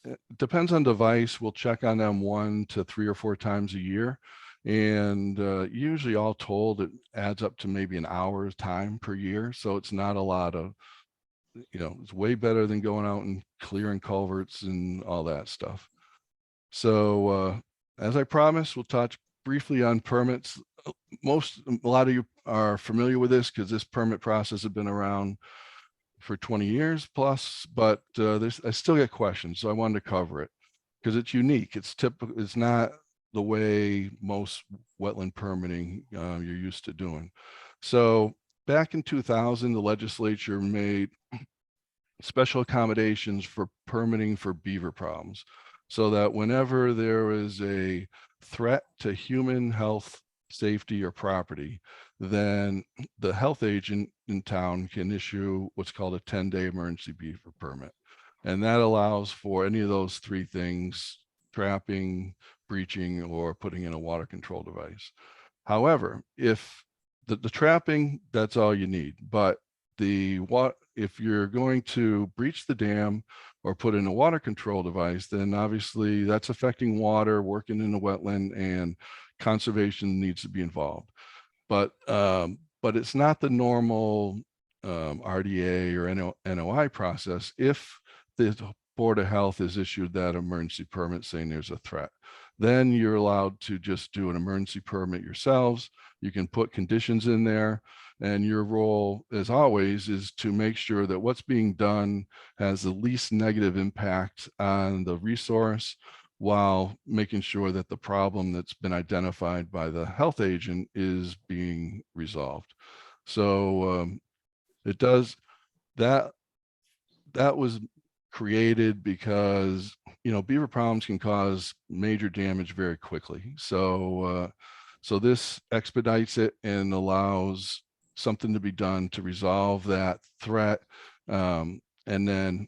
it depends on device. We'll check on them 1 to 3 or 4 times a year. And usually all told, it adds up to maybe an hour's time per year. So it's not a lot of, it's way better than going out and clearing culverts and all that stuff. So as I promised, we'll touch briefly on permits. A lot of you are familiar with this because this permit process has been around for 20 years plus, but I still get questions. So I wanted to cover it because it's unique. It's typical. It's not the way most wetland permitting you're used to doing. So back in 2000, the legislature made special accommodations for permitting for beaver problems, so that whenever there is a threat to human health, safety, or property, then the health agent in town can issue what's called a 10-day emergency beaver permit. And that allows for any of those 3 things: trapping, breaching, or putting in a water control device. However, if the trapping, that's all you need. But if you're going to breach the dam or put in a water control device, then obviously that's affecting water, working in a wetland, and conservation needs to be involved. But it's not the normal RDA or NOI process if the Board of Health has issued that emergency permit saying there's a threat. Then you're allowed to just do an emergency permit yourselves. You can put conditions in there, and your role, as always, is to make sure that what's being done has the least negative impact on the resource, while making sure that the problem that's been identified by the health agent is being resolved. So it does that. That was created because beaver problems can cause major damage very quickly. So so this expedites it and allows something to be done to resolve that threat. And then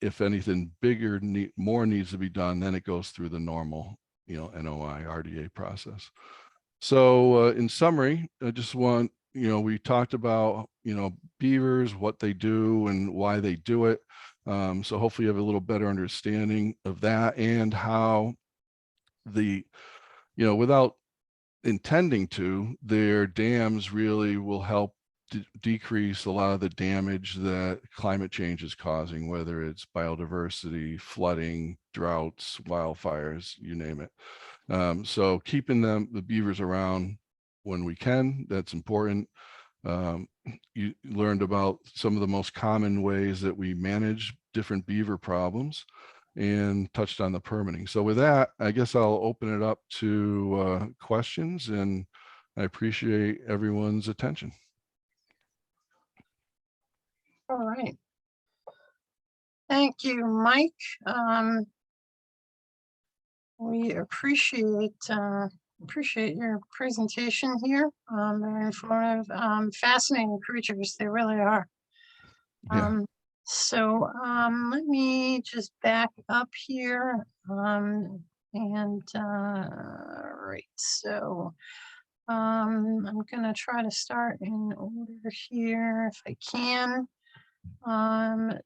if anything bigger, more needs to be done, then it goes through the normal, NOI RDA process. So in summary, I just want, we talked about, beavers, what they do and why they do it. So hopefully you have a little better understanding of that, and how without intending to, their dams really will help decrease a lot of the damage that climate change is causing, whether it's biodiversity, flooding, droughts, wildfires, you name it. So keeping the beavers around when we can, that's important. You learned about some of the most common ways that we manage different beaver problems. and touched on the permitting. So with that, I guess I'll open it up to questions, and I appreciate everyone's attention. All right. Thank you, Mike. We appreciate your presentation here. Very informative, fascinating creatures. They really are. Yeah. Let me just back up here. Right. So I'm gonna try to start in order here if I can.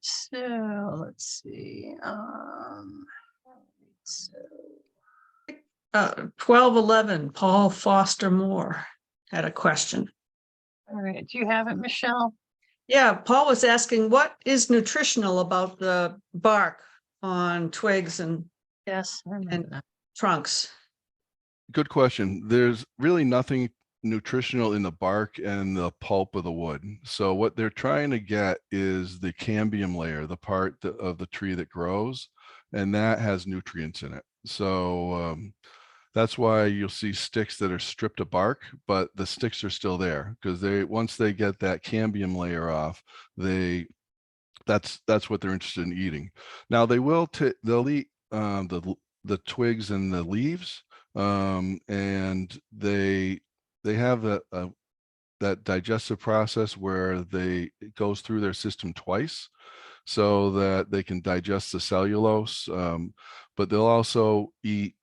So let's see. So 1211, Paul Foster Moore had a question. all right, do you have it, Michelle? Yeah, Paul was asking, what is nutritional about the bark on twigs and Yes, I remember that. trunks? Good question. There's really nothing nutritional in the bark and the pulp of the wood. So what they're trying to get is the cambium layer, the part of the tree that grows, and that has nutrients in it. So that's why you'll see sticks that are stripped of bark, but the sticks are still there, because once they get that cambium layer off, that's what they're interested in eating. Now they'll eat the twigs and the leaves, and they have that digestive process where it goes through their system twice, so that they can digest the cellulose. But they'll also eat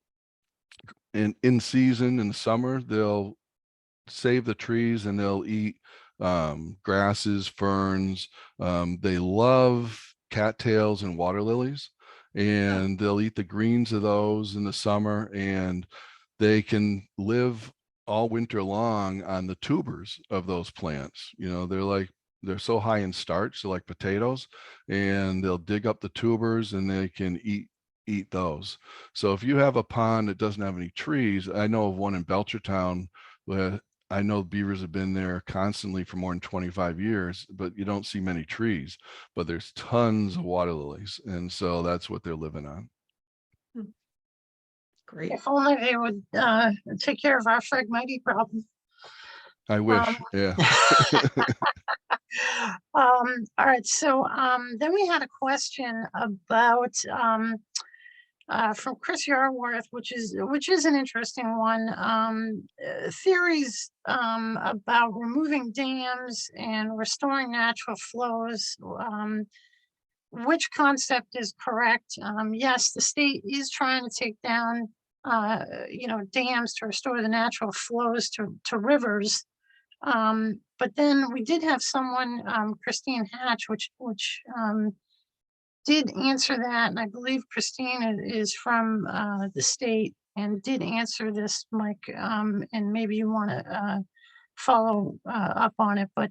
in season in the summer. They'll save the trees and they'll eat grasses, ferns. They love cattails and water lilies, and they'll eat the greens of those in the summer, and they can live all winter long on the tubers of those plants. They're so high in starch, so like potatoes, and they'll dig up the tubers and they can eat those. So if you have a pond that doesn't have any trees, I know of one in Belchertown where I know beavers have been there constantly for more than 25 years, but you don't see many trees, but there's tons of water lilies. And so that's what they're living on. Great. If only they would take care of our Phragmite problem. I wish, yeah. All right, so then we had a question about from Chris Yarworth, which is an interesting one. Theories about removing dams and restoring natural flows. Which concept is correct? Yes, the state is trying to take down dams to restore the natural flows to rivers. But then we did have someone, Christine Hatch, which did answer that, and I believe Christine is from the state and did answer this, Mike, and maybe you want to follow up on it, but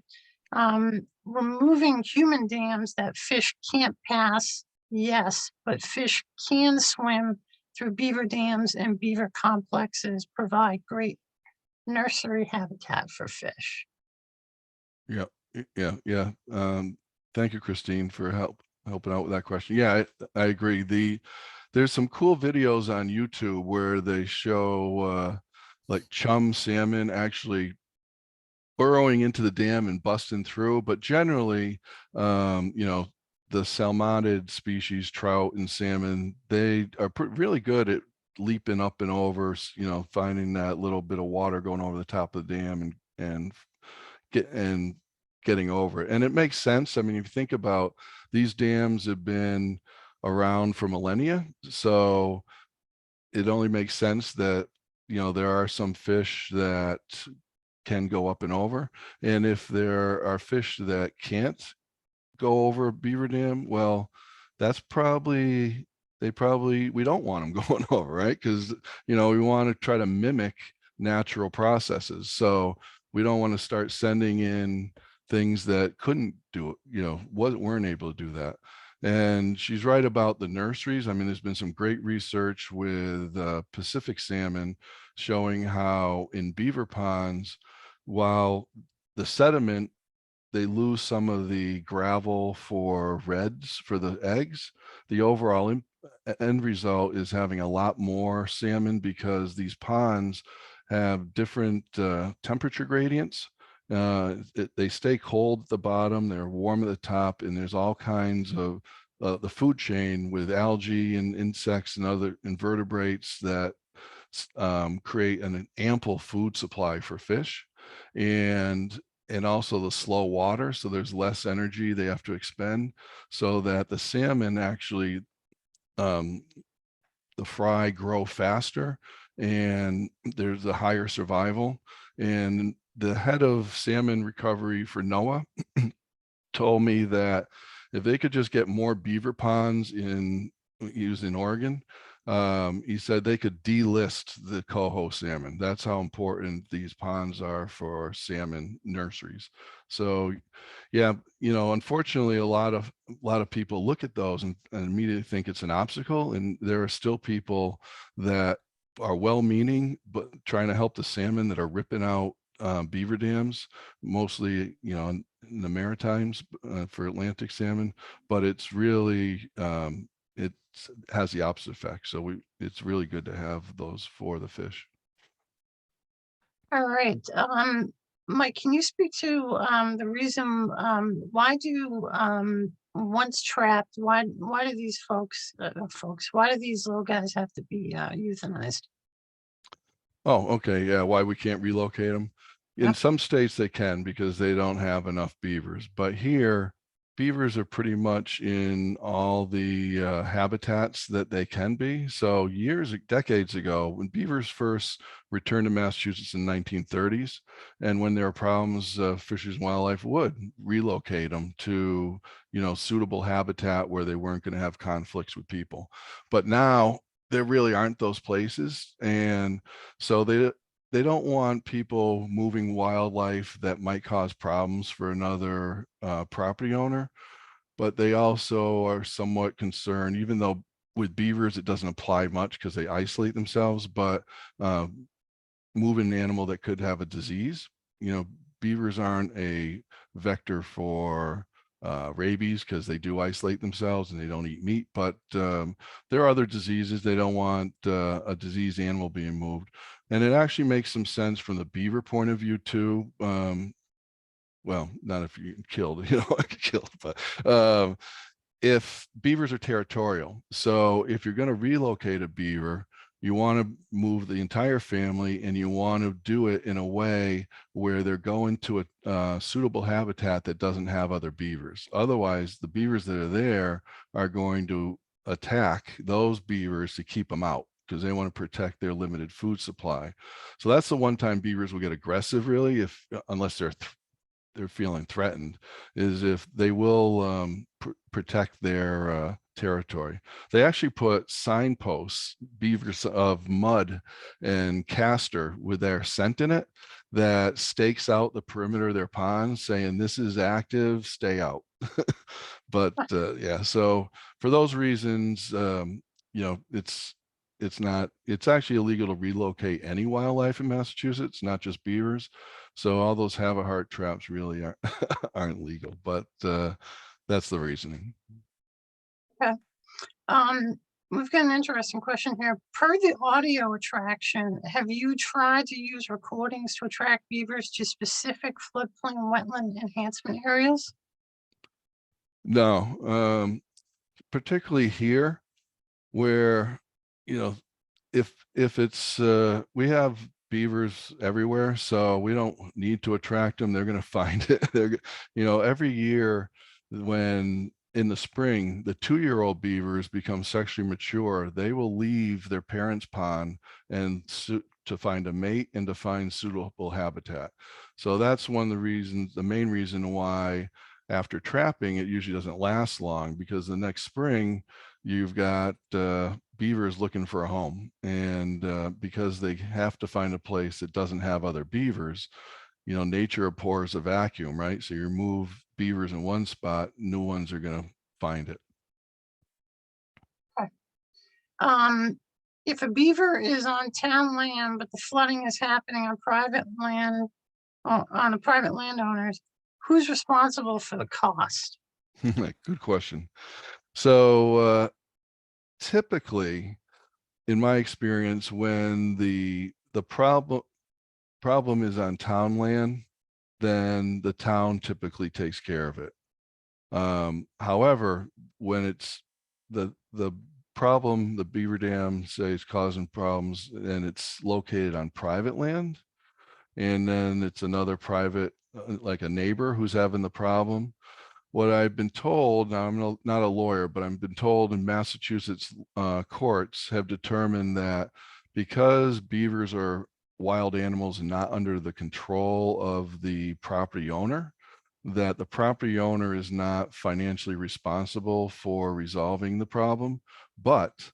removing human dams that fish can't pass, yes, but fish can swim through beaver dams, and beaver complexes provide great nursery habitat for fish. Yeah. Thank you, Christine, for helping out with that question. Yeah, I agree. There's some cool videos on YouTube where they show like chum salmon actually burrowing into the dam and busting through. But generally, the salmonid species, trout and salmon, they are really good at leaping up and over, finding that little bit of water going over the top of the dam and getting over it. And it makes sense. I mean, if you think about, these dams have been around for millennia, so it only makes sense that there are some fish that can go up and over, and if there are fish that can't go over a beaver dam, well, that's probably we don't want them going over, right? Because we want to try to mimic natural processes. So we don't want to start sending in things that couldn't do it, weren't able to do that. And she's right about the nurseries. I mean, there's been some great research with Pacific salmon showing how in beaver ponds, while the sediment, they lose some of the gravel for reds for the eggs, the overall end result is having a lot more salmon because these ponds have different temperature gradients. They stay cold at the bottom, they're warm at the top, and there's all kinds of the food chain with algae and insects and other invertebrates that create an ample food supply for fish, and also the slow water, so there's less energy they have to expend, so that the salmon actually um, the fry grow faster and there's a higher survival. And the head of salmon recovery for NOAA told me that if they could just get more beaver ponds used in Oregon, he said they could delist the coho salmon. That's how important these ponds are for salmon nurseries. So yeah, unfortunately, a lot of people look at those and immediately think it's an obstacle, and there are still people that are well-meaning but trying to help the salmon that are ripping out beaver dams, mostly in the Maritimes for Atlantic salmon, but it's really it has the opposite effect. So it's really good to have those for the fish. All right, Mike, can you speak to the reason why do once trapped, why do these why do these little guys have to be euthanized? Oh, okay. Yeah. Why we can't relocate them? In Yep. some states they can because they don't have enough beavers. But here, beavers are pretty much in all the habitats that they can be. So decades ago, when beavers first returned to Massachusetts in the 1930s, and when there were problems, Fish and Wildlife would relocate them to, suitable habitat where they weren't going to have conflicts with people. But now there really aren't those places. And so they don't want people moving wildlife that might cause problems for another property owner, but they also are somewhat concerned, even though with beavers it doesn't apply much because they isolate themselves, but moving an animal that could have a disease, beavers aren't a vector for rabies because they do isolate themselves and they don't eat meat, but there are other diseases. They don't want a diseased animal being moved. And it actually makes some sense from the beaver point of view too. Well, not if you're killed, killed, but if beavers are territorial. So if you're going to relocate a beaver, you want to move the entire family and you want to do it in a way where they're going to a suitable habitat that doesn't have other beavers. Otherwise, the beavers that are there are going to attack those beavers to keep them out because they want to protect their limited food supply. So that's the one time beavers will get aggressive, really, unless they're feeling threatened, is if they will protect their territory. They actually put signposts, beavers of mud and castor with their scent in it, that stakes out the perimeter of their ponds saying, this is active, stay out. But yeah, so for those reasons, it's actually illegal to relocate any wildlife in Massachusetts, not just beavers. So all those have-a-heart traps really aren't legal, but that's the reasoning. Okay. We've got an interesting question here. Per the audio attraction, have you tried to use recordings to attract beavers to specific floodplain wetland enhancement areas? No, particularly here where, if it's, we have beavers everywhere, so we don't need to attract them. They're going to find it. Every year when in the spring, the 2-year-old beavers become sexually mature, they will leave their parents' pond and to find a mate and to find suitable habitat. So that's one of the reasons, the main reason why after trapping, it usually doesn't last long, because the next spring you've got beavers looking for a home. And because they have to find a place that doesn't have other beavers, nature abhors a vacuum, right? So you remove beavers in one spot, new ones are going to find it. Okay. If a beaver is on town land, but the flooding is happening on private land, on a private landowners, who's responsible for the cost? Good question. So typically, in my experience, when the problem is on town land, then the town typically takes care of it. However, when it's the problem, the beaver dam, say, is causing problems and it's located on private land, and then it's another private, like a neighbor who's having the problem. What I've been told, now I'm not a lawyer, but I've been told in Massachusetts courts have determined that because beavers are wild animals and not under the control of the property owner, that the property owner is not financially responsible for resolving the problem, but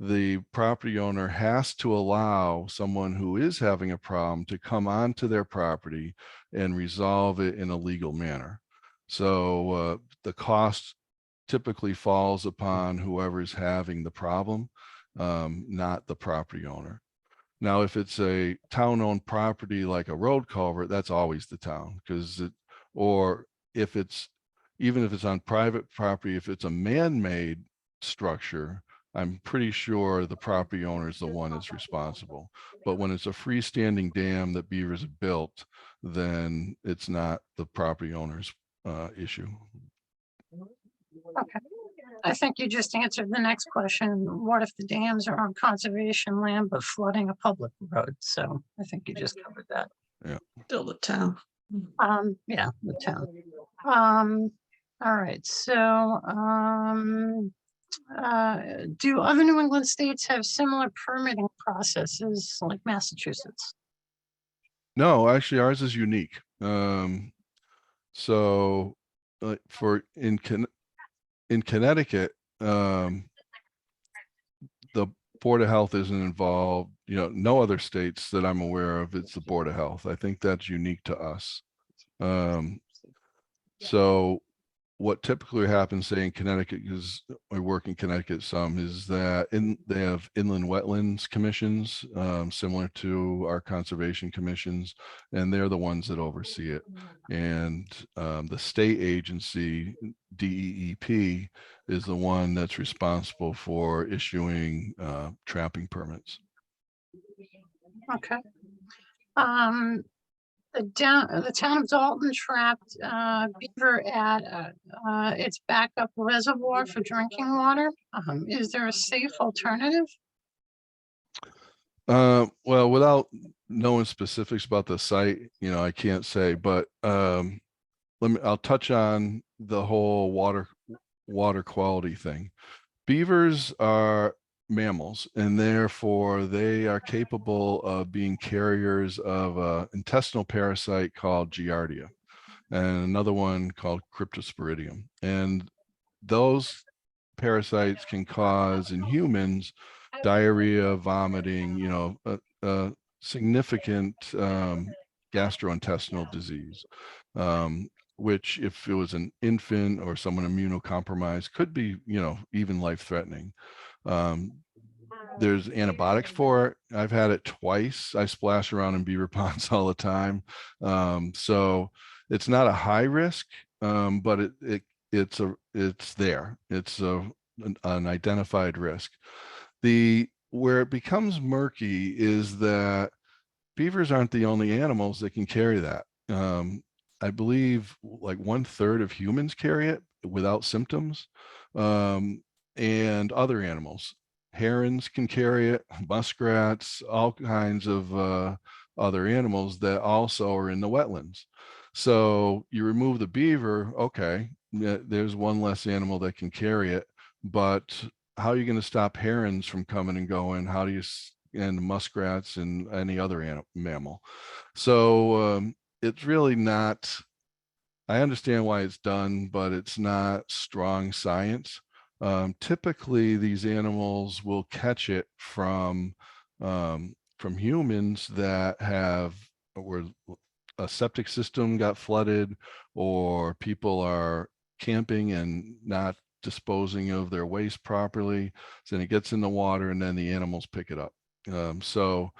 the property owner has to allow someone who is having a problem to come onto their property and resolve it in a legal manner. So the cost typically falls upon whoever's having the problem, not the property owner. Now, if it's a town-owned property like a road culvert, that's always the town, because or if it's, even if it's on private property, if it's a man-made structure, I'm pretty sure the property owner is the one that's responsible. But when it's a freestanding dam that beavers have built, then it's not the property owner's issue. Okay. I think you just answered the next question. What if the dams are on conservation land but flooding a public road? So I think you just covered that. Still the town. Yeah, the town. All right, so, do other New England states have similar permitting processes like Massachusetts? No, actually ours is unique. So for in Connecticut, the Board of Health isn't involved. No other states that I'm aware of, it's the Board of Health. I think that's unique to us. So what typically happens, say in Connecticut, because I work in Connecticut some, is that they have inland wetlands commissions, similar to our conservation commissions, and they're the ones that oversee it. And the state agency, DEEP, is the one that's responsible for issuing trapping permits. Okay. The town of Dalton trapped beaver at its backup reservoir for drinking water. Is there a safe alternative? Well, without knowing specifics about the site, I can't say, but I'll touch on the whole water quality thing. Beavers are mammals, and therefore they are capable of being carriers of an intestinal parasite called Giardia and another one called Cryptosporidium. And those parasites can cause in humans diarrhea, vomiting, a significant gastrointestinal disease, which if it was an infant or someone immunocompromised could be, even life-threatening. There's antibiotics for it. I've had it twice. I splash around in beaver ponds all the time. So it's not a high risk, but it's there. It's an identified risk. Where it becomes murky is that beavers aren't the only animals that can carry that. I believe like 1/3 of humans carry it without symptoms, and other animals. Herons can carry it, muskrats, all kinds of other animals that also are in the wetlands. So you remove the beaver, okay, there's one less animal that can carry it, but how are you going to stop herons from coming and going? How do you, and muskrats and any other mammal? So it's really not, I understand why it's done, but it's not strong science. Typically, these animals will catch it from humans that have, where a septic system got flooded, or people are camping and not disposing of their waste properly. So then it gets in the water, and then the animals pick it up. Yeah, so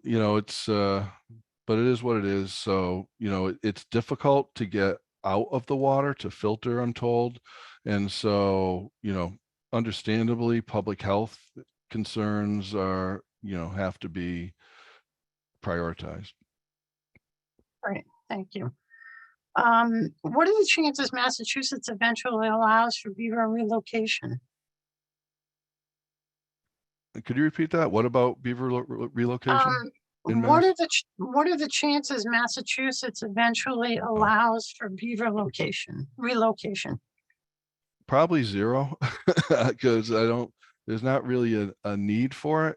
it's but it is what it is. So it's difficult to get out of the water to filter, I'm told. And so, understandably, public health concerns are, have to be prioritized. Great, thank you. What are the chances Massachusetts eventually allows for beaver relocation? Could you repeat that? What about beaver relocation? in What Mass? are what are the chances Massachusetts eventually allows for beaver relocation? Probably zero, because there's not really a need for it.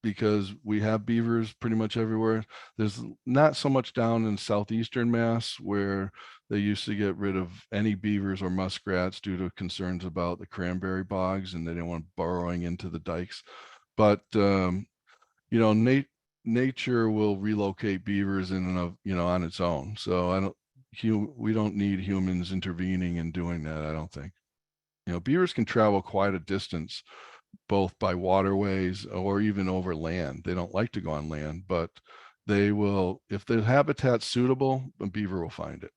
Because we have beavers pretty much everywhere. There's not so much down in southeastern Mass where they used to get rid of any beavers or muskrats due to concerns about the cranberry bogs and they didn't want burrowing into the dikes. But nature will relocate beavers in and of, on its own. So we don't need humans intervening and doing that, I don't think. Beavers can travel quite a distance both by waterways or even over land. They don't like to go on land, but they will, if the habitat's suitable, a beaver will find it.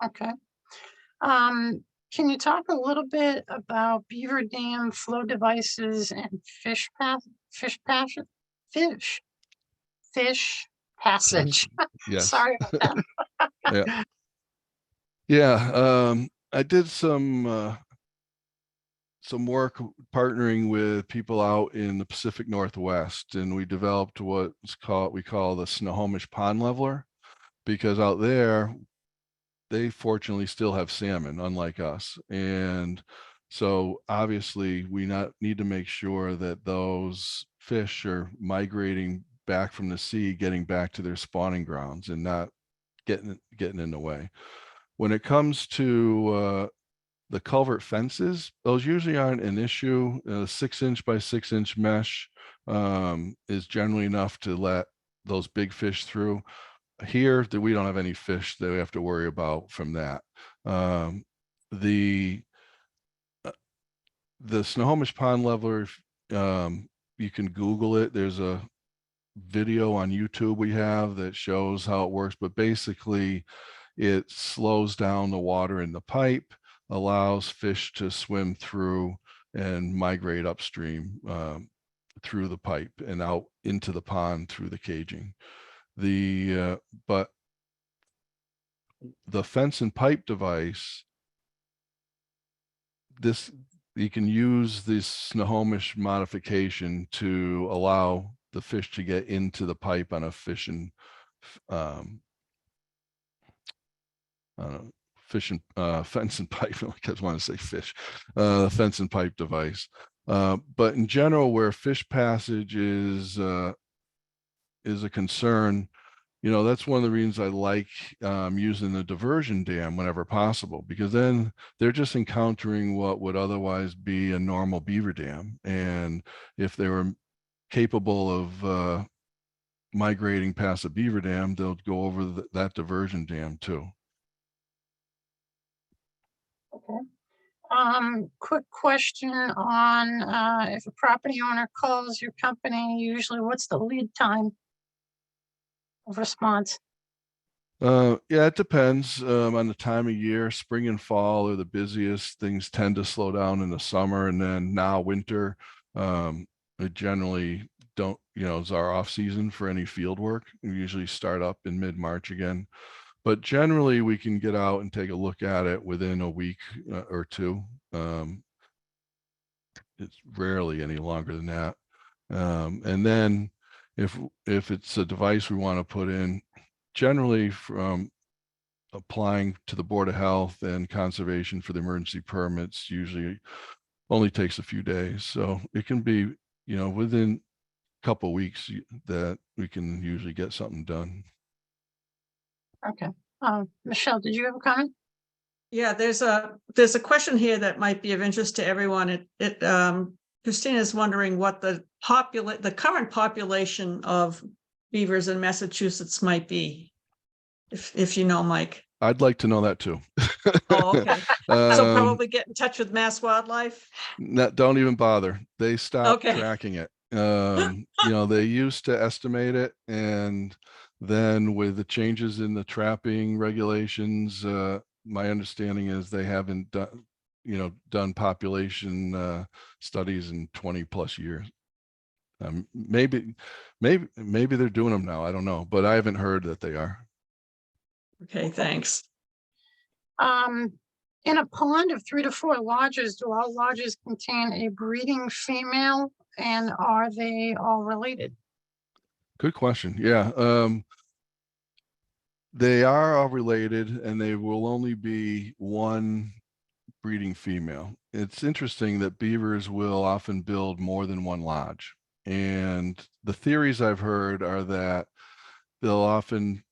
Okay. Can you talk a little bit about beaver dam flow devices and fish passage? Yes. Sorry about that. Yeah. Yeah. I did some work partnering with people out in the Pacific Northwest, and we developed we call the Snohomish Pond Leveler, because out there they fortunately still have salmon, unlike us. And so obviously we need to make sure that those fish are migrating back from the sea, getting back to their spawning grounds and not getting in the way. When it comes to the culvert fences, those usually aren't an issue. 6-inch by 6-inch mesh is generally enough to let those big fish through. Here, we don't have any fish that we have to worry about from that. The Snohomish Pond Leveler, you can Google it. There's a video on YouTube we have that shows how it works, but basically it slows down the water in the pipe, allows fish to swim through and migrate upstream through the pipe and out into the pond through the caging. But the fence and pipe device, you can use this Snohomish modification to allow the fish to get into the pipe on a fence and pipe. I just want to say fish, fence and pipe device. But in general, where fish passage is a concern, that's one of the reasons I like using the diversion dam whenever possible, because then they're just encountering what would otherwise be a normal beaver dam. And if they were capable of migrating past a beaver dam, they'll go over that diversion dam too. Okay. Quick question on if a property owner calls your company, usually what's the lead time of response? Yeah, it depends on the time of year. Spring and fall are the busiest. Things tend to slow down in the summer, and then now winter, it generally don't, it's our off season for any field work. We usually start up in mid-March again, but generally we can get out and take a look at it within a week or two. It's rarely any longer than that. And then if it's a device we want to put in, generally from applying to the Board of Health and Conservation for the emergency permits usually only takes a few days. So it can be, within a couple of weeks that we can usually get something done. Okay. Michelle, did you have a comment? Yeah, there's a question here that might be of interest to everyone. Christina is wondering what the current population of beavers in Massachusetts might be. If you know, Mike. I'd like to know that too. Oh, okay. So probably get in touch with Mass Wildlife. Don't even bother. They stopped Okay. tracking it. They used to estimate it, and Then with the changes in the trapping regulations, my understanding is they haven't done population studies in 20+ years. Maybe they're doing them now. I don't know, but I haven't heard that they are. Okay, thanks. In a pond of 3 to 4 lodges, do all lodges contain a breeding female, and are they all related? Good question. Yeah. They are all related, and they will only be one breeding female. It's interesting that beavers will often build more than one lodge. And the theories I've heard are that they'll often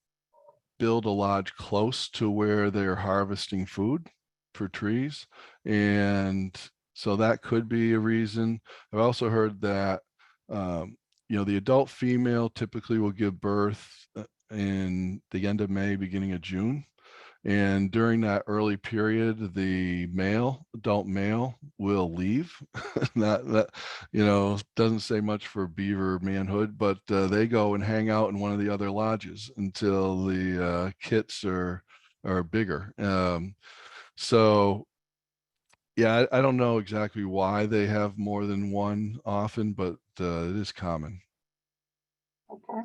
build a lodge close to where they're harvesting food for trees. And so that could be a reason. I've also heard that, the adult female typically will give birth in the end of May, beginning of June. And during that early period, the adult male will leave. That doesn't say much for beaver manhood, but they go and hang out in one of the other lodges until the kits are bigger. So yeah, I don't know exactly why they have more than one often, but it is common. Okay.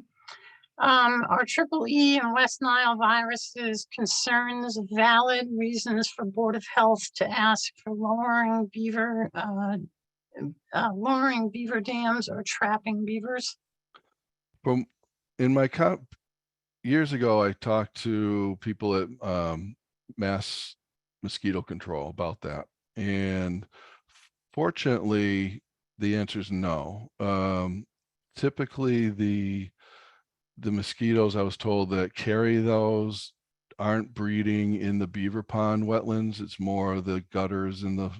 Are Triple E and West Nile viruses concerns valid reasons for Board of Health to ask for lowering beaver dams or trapping beavers? From in my years ago, I talked to people at Mass Mosquito Control about that, and fortunately, the answer is no. Typically, the mosquitoes I was told that carry those aren't breeding in the beaver pond wetlands. It's more the gutters and the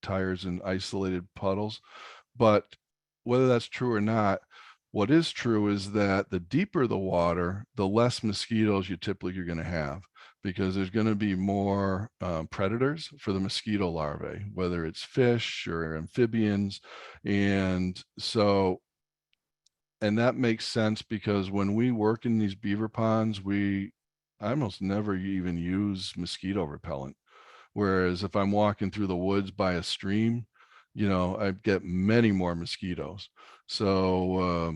tires and isolated puddles. But whether that's true or not, what is true is that the deeper the water, the less mosquitoes you typically are going to have, because there's going to be more predators for the mosquito larvae, whether it's fish or amphibians. And so, and that makes sense because when we work in these beaver ponds, I almost never even use mosquito repellent. Whereas if I'm walking through the woods by a stream, I get many more mosquitoes. So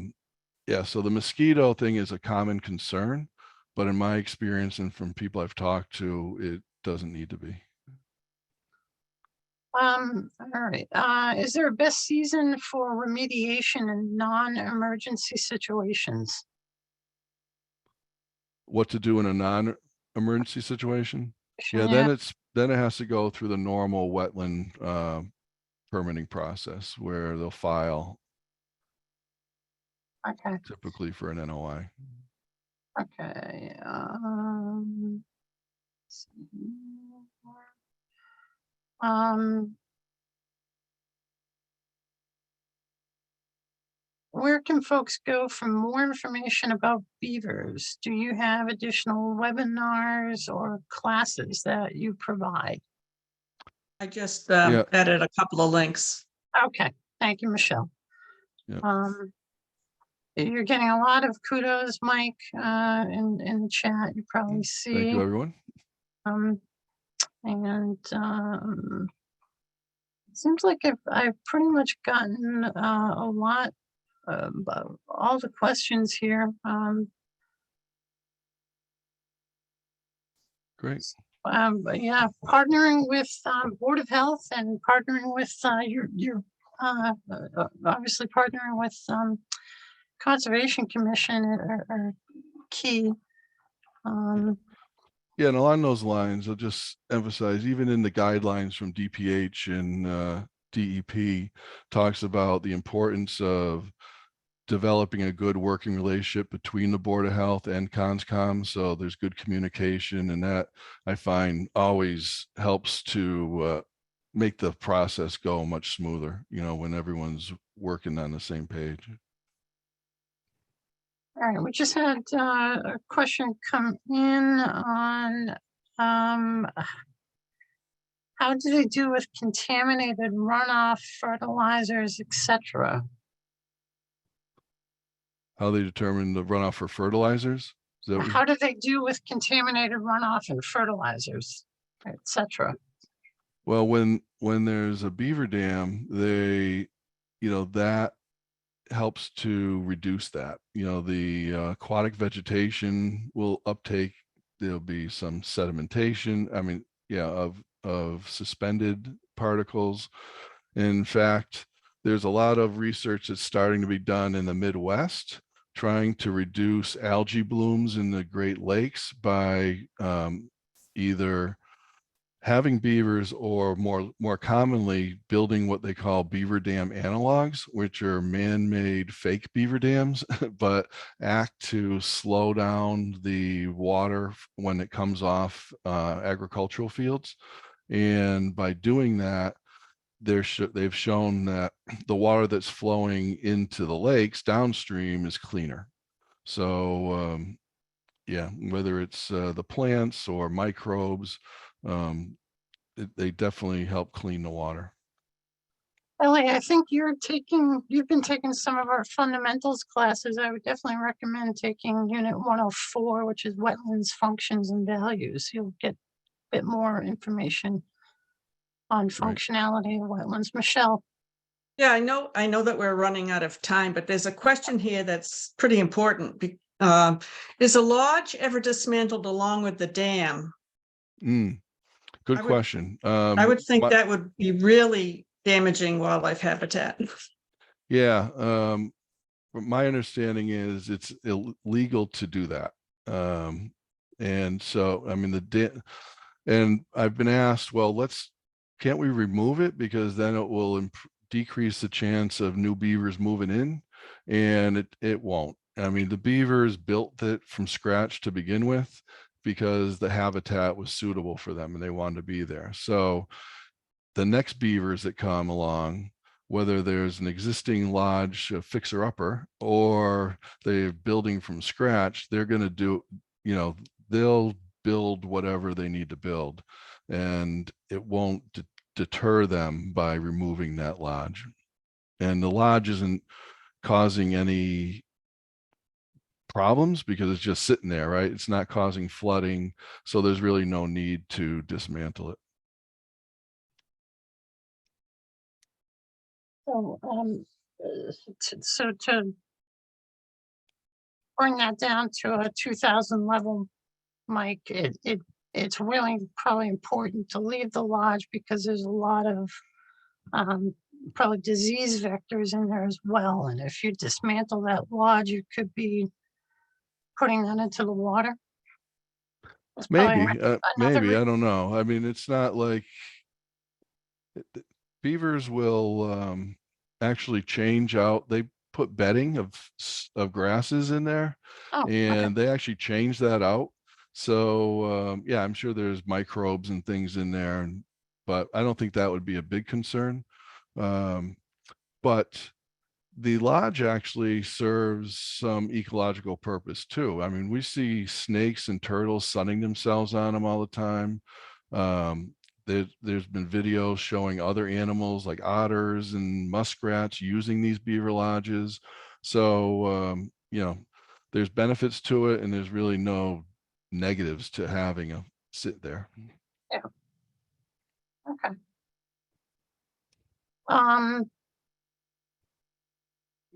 yeah, so the mosquito thing is a common concern, but in my experience and from people I've talked to, it doesn't need to be. All right. Is there a best season for remediation in non-emergency situations? What to do in a non-emergency situation? Yeah, Yeah, then it has to go through the normal wetland permitting process where they'll file okay, typically for an NOI. okay. Let's see. Where can folks go for more information about beavers? Do you have additional webinars or classes that you provide? I just Yeah. added a couple of links. Okay, thank you, Michelle. Yeah. You're getting a lot of kudos, Mike, in the chat. You probably Thank you, see. everyone. It seems like I've pretty much gotten a lot about all the questions here. Great. But yeah, partnering with Board of Health and partnering with your obviously partnering with Conservation Commission are key. Yeah, and along those lines, I'll just emphasize, even in the guidelines from DPH and DEP, talks about the importance of developing a good working relationship between the Board of Health and CONSCOM. So there's good communication, and that I find always helps to make the process go much smoother, when everyone's working on the same page. All right, we just had a question come in on how do they do with contaminated runoff, fertilizers, etc.? how they determine the runoff for fertilizers. Is that what How do they do with contaminated runoff and fertilizers, et cetera? Well, when there's a beaver dam, that helps to reduce that. The aquatic vegetation will uptake. There'll be some sedimentation. I mean, yeah, of suspended particles. In fact, there's a lot of research that's starting to be done in the Midwest, trying to reduce algae blooms in the Great Lakes by either having beavers or more commonly building what they call beaver dam analogs, which are man-made fake beaver dams, but act to slow down the water when it comes off agricultural fields. And by doing that, they've shown that the water that's flowing into the lakes downstream is cleaner. So yeah, whether it's the plants or microbes, they definitely help clean the water. Ellie, I think you've been taking some of our fundamentals classes. I would definitely recommend taking Unit 104, which is wetlands, functions, and values. You'll get a bit more information on functionality of wetlands. Michelle, Yeah, I know that we're running out of time, but there's a question here that's pretty important. Is a lodge ever dismantled along with the dam? Good I would- question. I would think that would be really damaging wildlife habitat. Yeah. My understanding is it's illegal to do that. And so, I mean, and I've been asked, well, can't we remove it? Because then it will decrease the chance of new beavers moving in, and it won't. I mean, the beavers built it from scratch to begin with because the habitat was suitable for them and they wanted to be there. So the next beavers that come along, whether there's an existing lodge, a fixer-upper, or they're building from scratch, they're going to do, they'll build whatever they need to build, and it won't deter them by removing that lodge. And the lodge isn't causing any problems because it's just sitting there, right? It's not causing flooding, so there's really no need to dismantle it. so to bring that down to a 2000 level, Mike, it's really probably important to leave the lodge because there's a lot of probably disease vectors in there as well. And if you dismantle that lodge, you could be putting that into the water. It's probably Maybe, another I don't know. I mean, it's not like beavers will actually change out. They put bedding of grasses in there, Oh, okay. and they actually change that out. So yeah, I'm sure there's microbes and things in there, but I don't think that would be a big concern. But the lodge actually serves some ecological purpose too. I mean, we see snakes and turtles sunning themselves on them all the time. There's been videos showing other animals like otters and muskrats using these beaver lodges. So, there's benefits to it, and there's really no negatives to having a sit there. Yeah. Okay.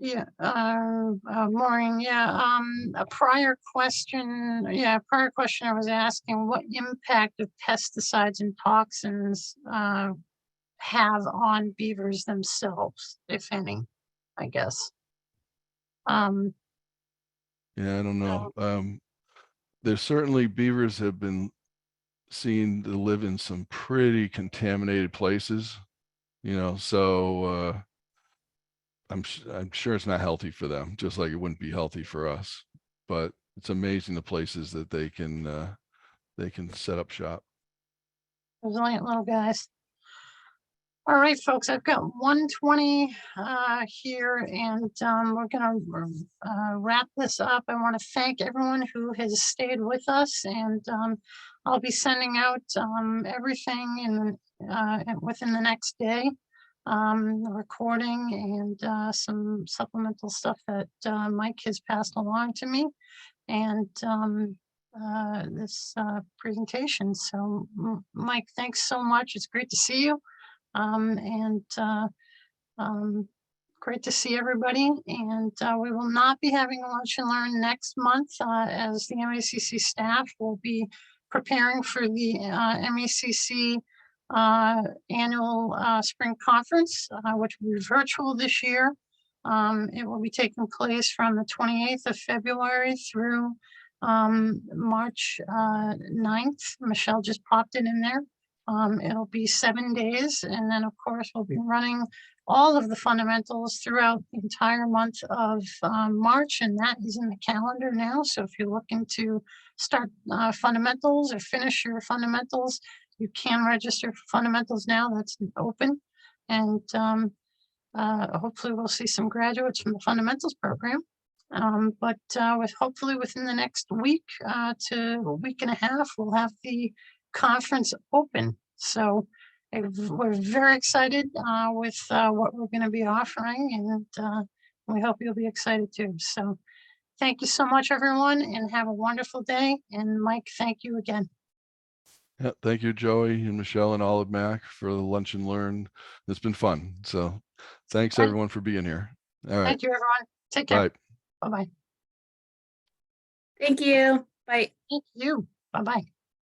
Yeah, Maureen, a prior question I was asking, what impact of pesticides and toxins have on beavers themselves, if any, I guess. Yeah, I don't know. There's certainly beavers have been seen to live in some pretty contaminated places, so I'm sure it's not healthy for them, just like it wouldn't be healthy for us. But it's amazing the places that they can set up shop. Resilient little guys. All right, folks, I've got 1:20 here, and we're gonna wrap this up. I want to thank everyone who has stayed with us, and I'll be sending out everything within the next day. recording and some supplemental stuff that Mike has passed along to me, and this presentation. So Mike, thanks so much. It's great to see you. And great to see everybody. And we will not be having a lunch and learn next month, as the MACC staff will be preparing for the MACC annual spring conference, which will be virtual this year. It will be taking place from the 28th of February through March 9th. Michelle just popped it in there. It'll be 7 days, and then of course we'll be running all of the fundamentals throughout the entire month of March, and that is in the calendar now. So if you're looking to start fundamentals or finish your fundamentals, you can register for fundamentals now. That's open, and hopefully we'll see some graduates from the fundamentals program. But with hopefully within the next week to a week and a half, we'll have the conference open. So we're very excited with what we're going to be offering, and we hope you'll be excited too. So thank you so much, everyone, and have a wonderful day. And Mike, thank you again. Yeah, thank you, Joey and Michelle and Olive Mac, for the lunch and learn. It's been fun. So thanks Bye. everyone for being here. All right. Thank you, everyone. Take care. Bye. Bye-bye. Thank you. Bye. Thank you. Bye-bye.